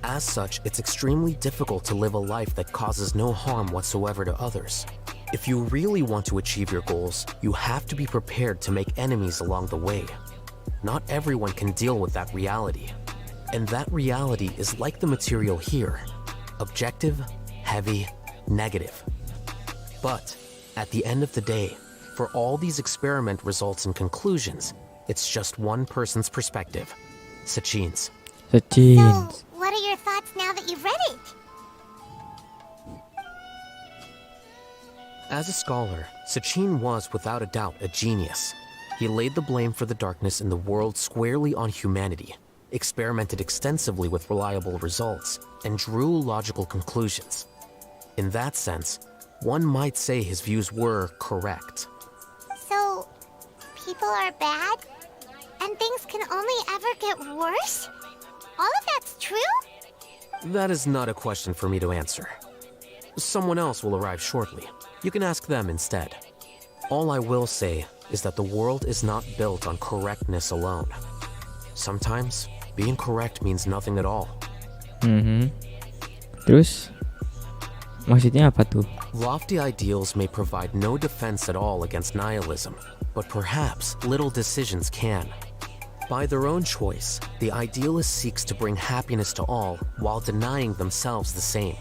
As such, it's extremely difficult to live a life that causes no harm whatsoever to others. If you really want to achieve your goals, you have to be prepared to make enemies along the way. Not everyone can deal with that reality. And that reality is like the material here. Objective, heavy, negative. But at the end of the day, for all these experiment results and conclusions, it's just one person's perspective, Sachin's. So, what are your thoughts now that you've read it? As a scholar, Sachin was without a doubt a genius. He laid the blame for the darkness in the world squarely on humanity, experimented extensively with reliable results, and drew logical conclusions. In that sense, one might say his views were correct. So, people are bad? And things can only ever get worse? All of that's true? That is not a question for me to answer. Someone else will arrive shortly. You can ask them instead. All I will say is that the world is not built on correctness alone. Sometimes, being correct means nothing at all. Terus? Maksudnya apa tuh? Lofty ideals may provide no defense at all against nihilism, but perhaps little decisions can. By their own choice, the idealist seeks to bring happiness to all while denying themselves the same.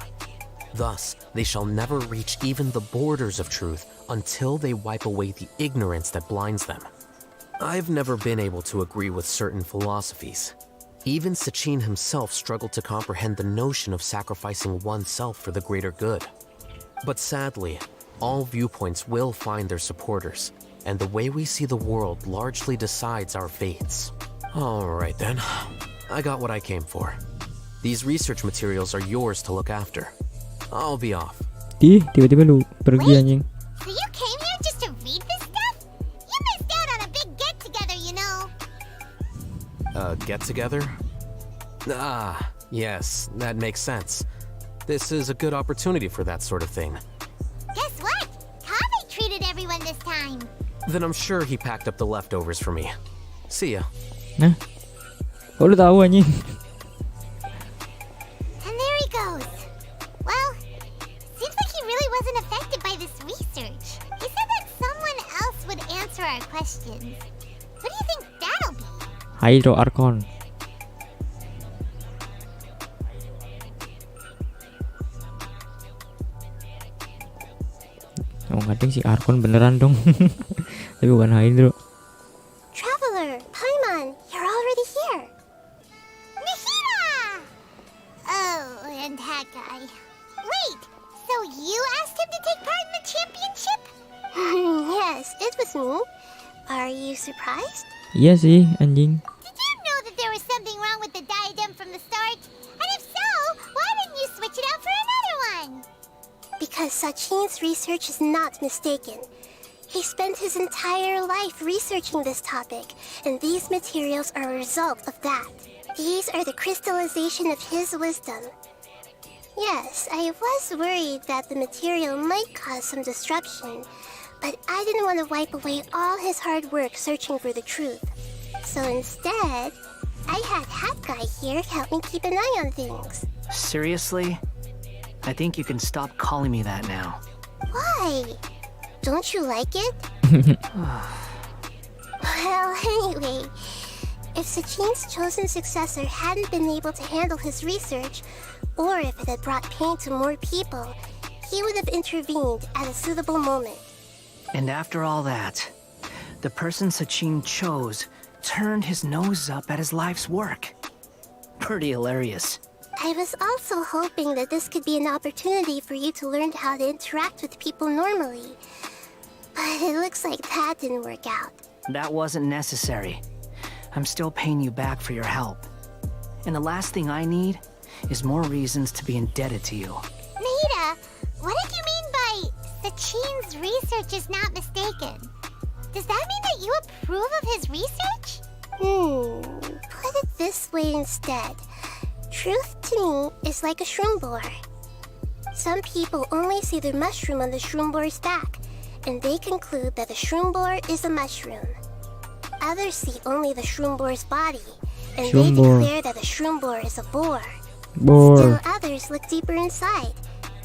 Thus, they shall never reach even the borders of truth until they wipe away the ignorance that blinds them. I've never been able to agree with certain philosophies. Even Sachin himself struggled to comprehend the notion of sacrificing oneself for the greater good. But sadly, all viewpoints will find their supporters, and the way we see the world largely decides our fates. Alright then, I got what I came for. These research materials are yours to look after. I'll be off. Tiba-tiba lu pergi anjing. So you came here just to read this stuff? You missed out on a big get-together, you know. Get-together? Ah, yes, that makes sense. This is a good opportunity for that sort of thing. Guess what? Kave treated everyone this time. Then I'm sure he packed up the leftovers for me. See ya. Nah, kok lu tahu anjing? And there he goes. Well, seems like he really wasn't affected by this research. He said that someone else would answer our questions. What do you think that'll be? Hydro Archon. Oh, kadang si Archon beneran dong. Tapi bukan Hydro. Traveler, Paimon, you're already here. Nihira! Are you surprised? Iya sih, anjing. Did you know that there was something wrong with the diadem from the start? And if so, why didn't you switch it out for another one? Because Sachin's research is not mistaken. He spent his entire life researching this topic, and these materials are a result of that. These are the crystallization of his wisdom. Yes, I was worried that the material might cause some disruption, but I didn't want to wipe away all his hard work searching for the truth. So instead, I had Hat Guy here help me keep an eye on things. Seriously? I think you can stop calling me that now. Why? Don't you like it? Well, anyway, if Sachin's chosen successor hadn't been able to handle his research, or if it had brought pain to more people, he would have intervened at a suitable moment. And after all that, the person Sachin chose turned his nose up at his life's work. Pretty hilarious. I was also hoping that this could be an opportunity for you to learn how to interact with people normally. But it looks like that didn't work out. That wasn't necessary. I'm still paying you back for your help. And the last thing I need is more reasons to be indebted to you. Nahida, what did you mean by Sachin's research is not mistaken? Does that mean that you approve of his research? Put it this way instead. Truth to me is like a shroom borer. Some people only see the mushroom on the shroom borer's back, and they conclude that the shroom borer is a mushroom. Others see only the shroom borer's body, and they declare that the shroom borer is a boar. Still others look deeper inside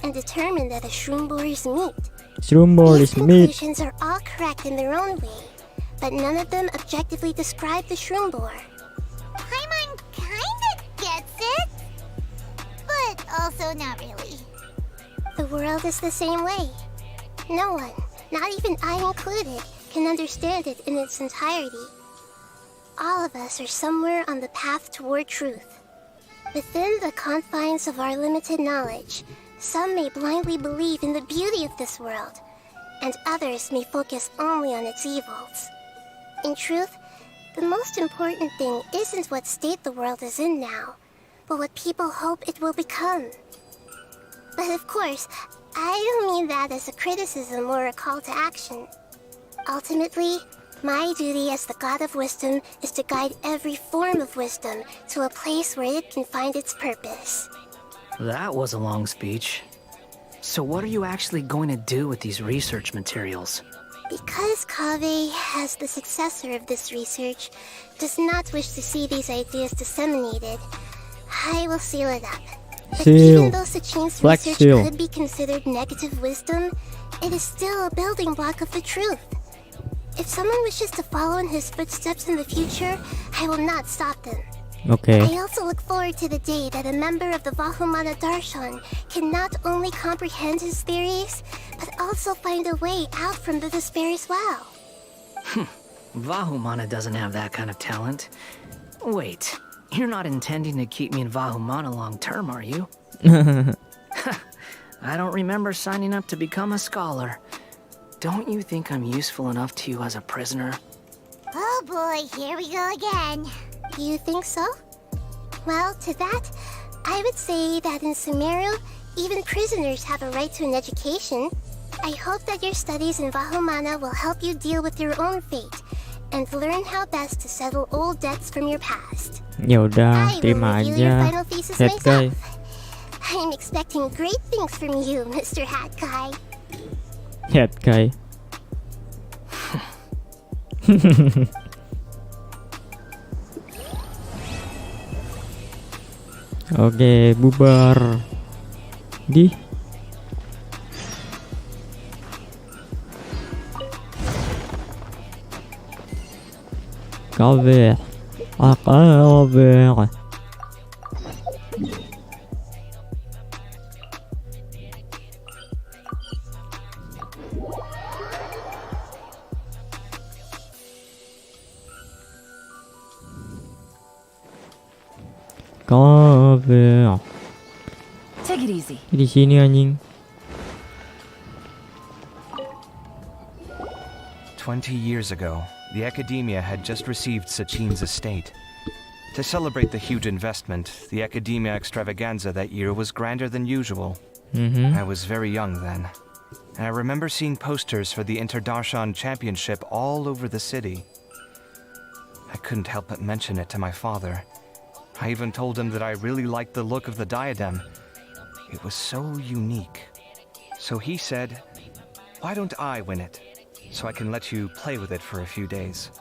and determine that the shroom borer is meat. Shroom borer These is meat. conclusions are all correct in their own way, but none of them objectively describe the shroom borer. Paimon kinda gets it, but also not really. The world is the same way. No one, not even I included, can understand it in its entirety. All of us are somewhere on the path toward truth. Within the confines of our limited knowledge, some may blindly believe in the beauty of this world, and others may focus only on its evils. In truth, the most important thing isn't what state the world is in now, but what people hope it will become. But of course, I don't mean that as a criticism or a call to action. Ultimately, my duty as the God of Wisdom is to guide every form of wisdom to a place where it can find its purpose. That was a long speech. So what are you actually going to do with these research materials? Because Kaveh, as the successor of this research, does not wish to see these ideas disseminated, I will seal it up. But even though Sachin's research could be considered negative wisdom, it is still a building block of the truth. If someone wishes to follow in his footsteps in the future, I will not stop them. Okay. I also look forward to the day that a member of the Vahumana Darshan can not only comprehend his theories, but also find a way out from the despair as well. Vahumana doesn't have that kind of talent. Wait, you're not intending to keep me in Vahumana long term, are you? I don't remember signing up to become a scholar. Don't you think I'm useful enough to you as a prisoner? Oh boy, here we go again. You think so? Well, to that, I would say that in Sumeru, even prisoners have a right to an education. I hope that your studies in Vahumana will help you deal with your own fate and learn how best to settle old debts from your past. Ya udah, terima aja. Hat Guy. I'm expecting great things from you, Mr. Hat Guy. Hat Guy. Oke, bubar. Di. Kaveh. Kaveh. Kaveh. Take it easy. Di sini anjing. 20 years ago, the Academia had just received Sachin's estate. To celebrate the huge investment, the Academia extravaganza that year was grander than usual. I was very young then, and I remember seeing posters for the Interdarshan Championship all over the city. I couldn't help but mention it to my father. I even told him that I really liked the look of the diadem. It was so unique. So he said, "Why don't I win it? So I can let you play with it for a few days."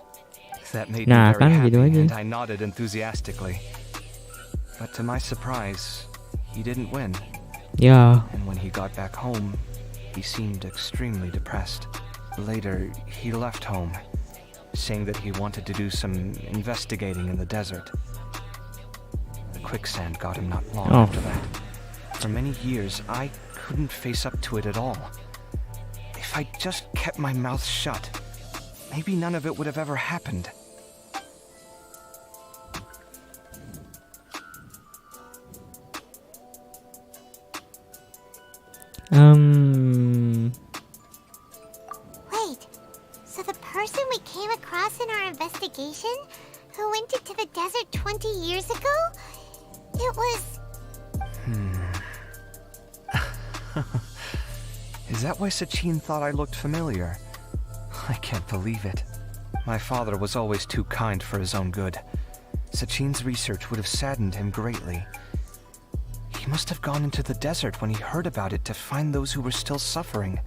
That made me very happy, and I nodded enthusiastically. But to my surprise, he didn't win. Yeah. And when he got back home, he seemed extremely depressed. Later, he left home, saying that he wanted to do some investigating in the desert. The quicksand got him not long after that. For many years, I couldn't face up to it at all. If I just kept my mouth shut, maybe none of it would have ever happened. Wait, so the person we came across in our investigation, who went into the desert 20 years ago, it was... Is that why Sachin thought I looked familiar? I can't believe it. My father was always too kind for his own good. Sachin's research would have saddened him greatly. He must have gone into the desert when he heard about it to find those who were still suffering.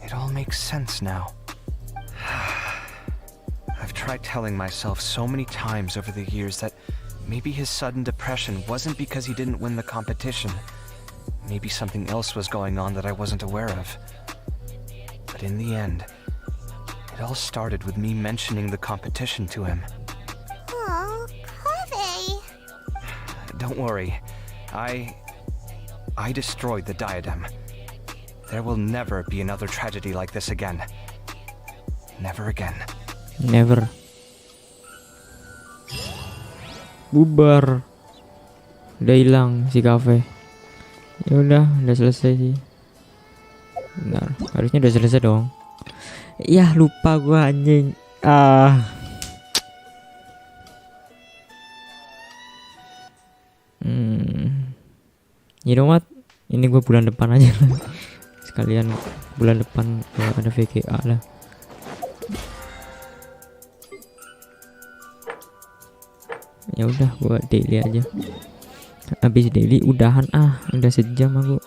It all makes sense now. I've tried telling myself so many times over the years that maybe his sudden depression wasn't because he didn't win the competition. Maybe something else was going on that I wasn't aware of. But in the end, it all started with me mentioning the competition to him. Oh, Cleve. Don't worry. I destroyed the diadem. There will never be another tragedy like this again. Never again. Never. Bubar. Udah hilang si kafe. Ya udah selesai sih. Bentar, harusnya udah selesai dong. Yah, lupa gua anjing. You know what? Ini gue bulan depan aja lah. Sekalian bulan depan ada VGA lah. Ya udah, gue daily aja. Habis daily udahan udah sejam aku.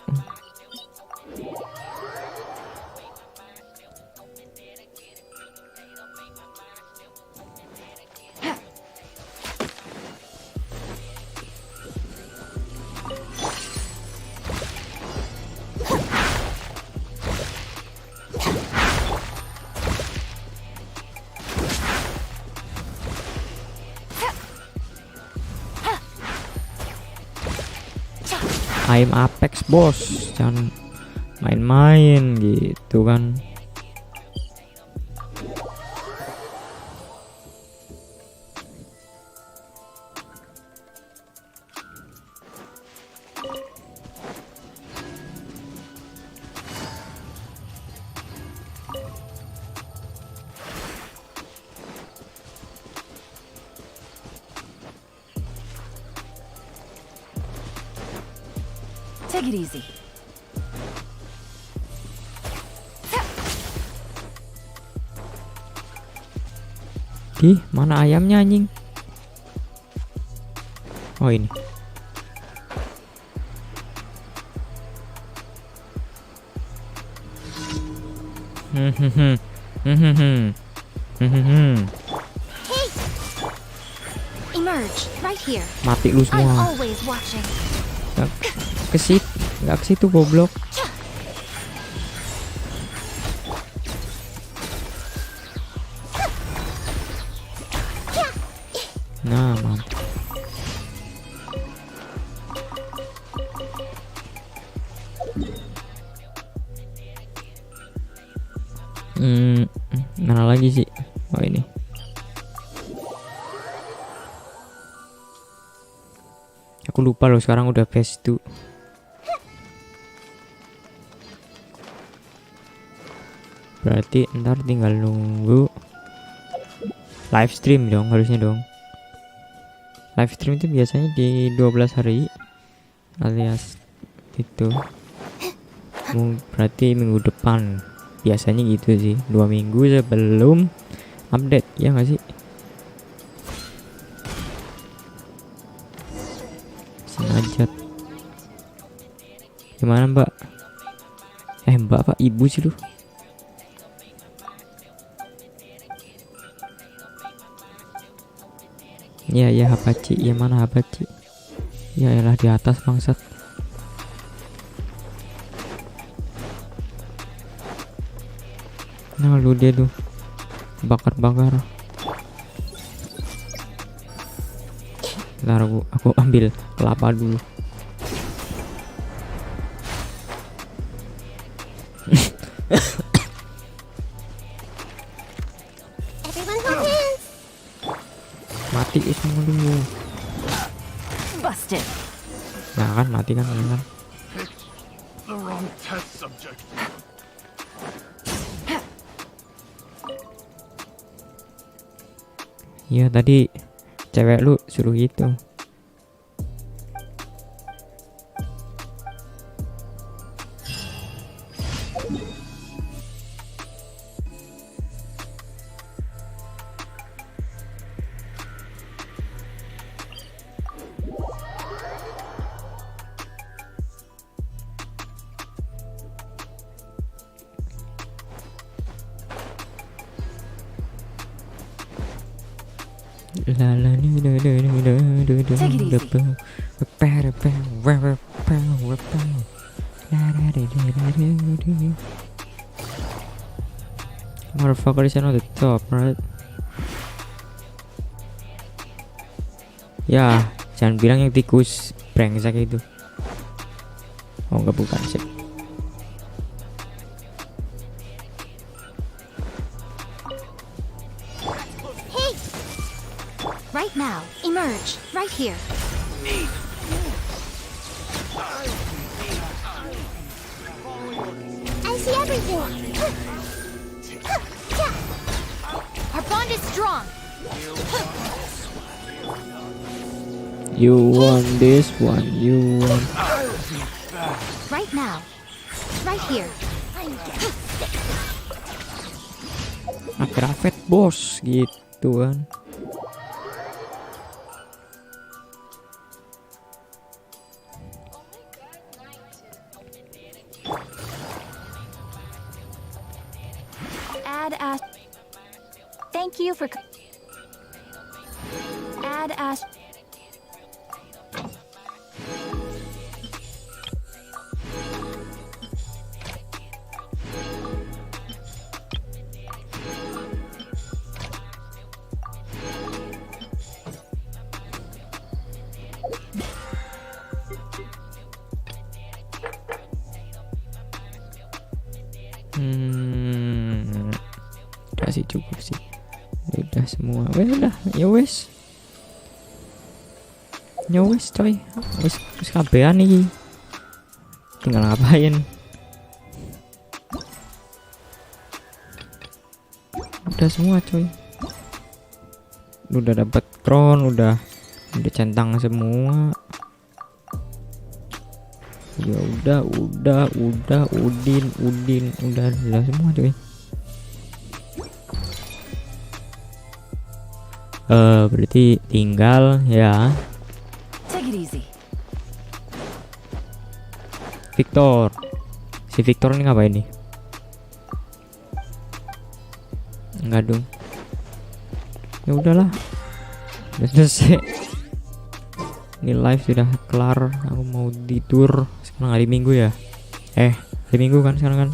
I'm Apex bos, jangan main-main gitu kan. Take it easy. Ih, mana ayamnya anjing? Oh ini. Emerge right here. Mati lu I'm semua. always watching. Nggak ke situ goblok. Nah, mantap. Mana lagi sih? Oh ini. Aku lupa loh, sekarang udah phase 2. Berarti ntar tinggal nunggu live stream dong, harusnya dong. Live stream itu biasanya di 12 hari alias itu berarti minggu depan biasanya gitu sih, 2 minggu sebelum update, ya nggak sih? Senajat gimana mbak? Mbak apa ibu sih lu? Ya Hapachi, ya mana Hapachi? Ya elah di atas bangsat. Nah lu dia tuh bakar-bakar. Ntar aku ambil kelapa dulu. Mati semua dulu. Busted. Nah kan mati kan kan. The wrong test subject. Iya tadi cewek lu suruh gitu. Motherfucker is on the top, right? Ya, jangan bilang yang tikus brengsek itu. Oh enggak, bukan sih. Hey! Right now, emerge, right here. I see everything. Our bond is strong. You want this one, you want. Right now, right here. Akrafet bos gitu kan. Add as. Thank you for. Add as. Udah sih, cukup sih. Udah semua. Ya wes coy. Wes kabehan nih. Tinggal ngapain? Udah semua coy. Udah dapat crown, udah centang semua. Ya udah udin udah semua coy. Berarti tinggal ya Take it easy. Victor. Si Victor ini ngapain nih? Enggak dong. Ya udahlah. Udah selesai. Ini live sudah kelar. Aku mau tidur. Sekarang hari Minggu ya. Hari Minggu kan sekarang kan.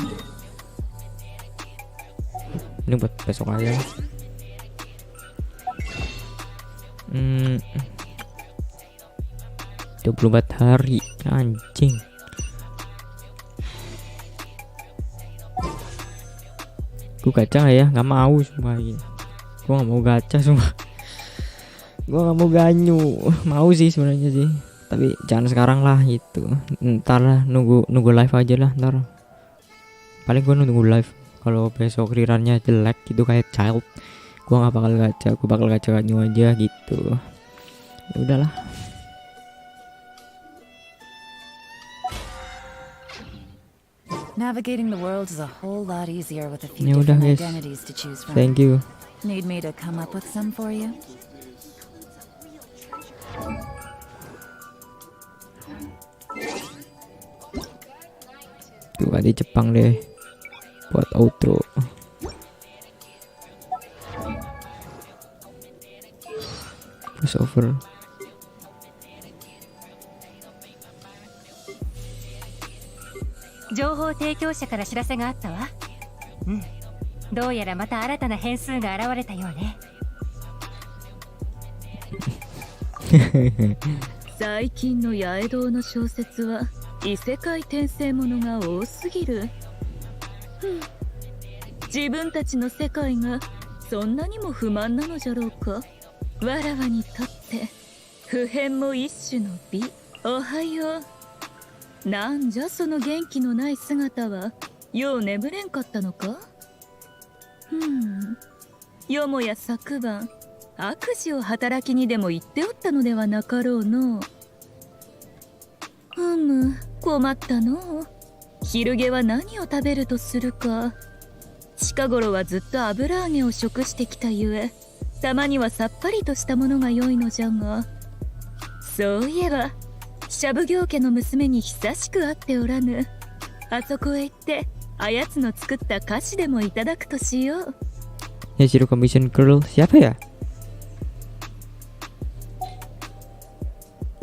Ini buat besok aja. 24 hari anjing. Gue gacha gak ya? Gak mau sumpah ini. Gue gak mau gacha sumpah. Gue gak mau ganyu. Mau sih sebenarnya sih, tapi jangan sekarang lah itu. Ntar lah nunggu live aja lah ntar. Paling gue nunggu live kalau besok rerunnya jelek gitu kayak child, gua nggak bakal gacha, gua bakal gacha new aja gitu. Ya udahlah. Navigating the world is a whole lot easier with a few Ya udah different guys, identities to choose from. thank you. Need me to come up with some for you? Tuh di Jepang deh buat outro. Voice over. Ya, Zero Commission Girl siapa ya?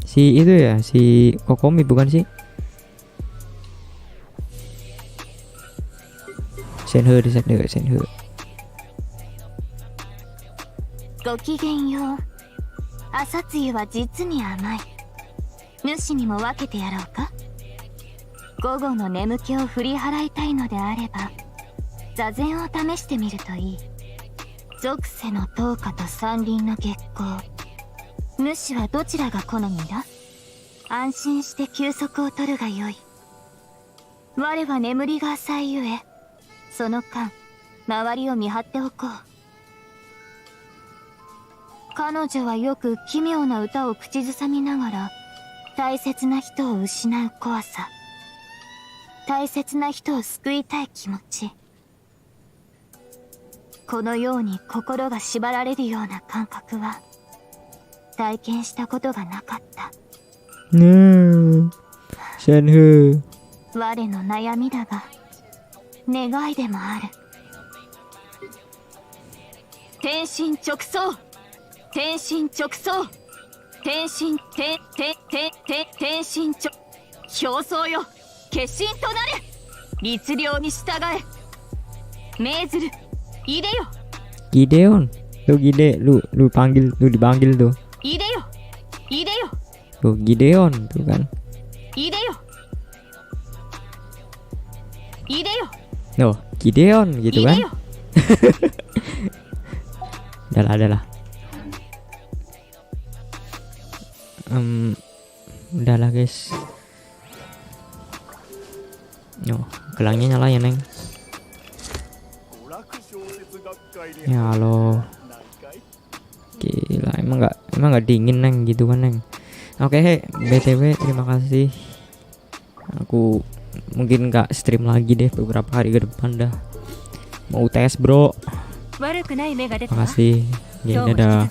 Si itu ya, si Kokomi bukan sih? Senhe di Senhe, Senhe. ごきげんよう。朝露は実に甘い。主にも分けてやろうか。午後の眠気を振り払いたいのであれば、座禅を試してみるといい。属性の灯火と山林の月光。主はどちらが好みだ？安心して休息を取るがよい。我は眠りが浅いゆえ、その間、周りを見張っておこう。彼女はよく奇妙な歌を口ずさみながら、大切な人を失う怖さ、大切な人を救いたい気持ち、このように心が縛られるような感覚は体験したことがなかった。Senhe。我の悩みだが願いでもある。天心直送、天心直送、天心天心直表層よ、化身となれ。律令に従え。命ずる、いでよ。 Gideon, lu Gide, lu panggil, lu dipanggil tuh. いでよ、いでよ。 Tuh Gideon tuh kan. いでよ、いでよ。 Loh, Gideon gitu kan. Udahlah. Udahlah guys. Yo, gelangnya nyala ya, Neng. Ya halo. Gila, emang nggak dingin, Neng, gitu kan, Neng. Oke, BTW terima kasih. Aku mungkin nggak stream lagi deh beberapa hari ke depan dah. Mau tes, bro. Makasih. Ya, dadah.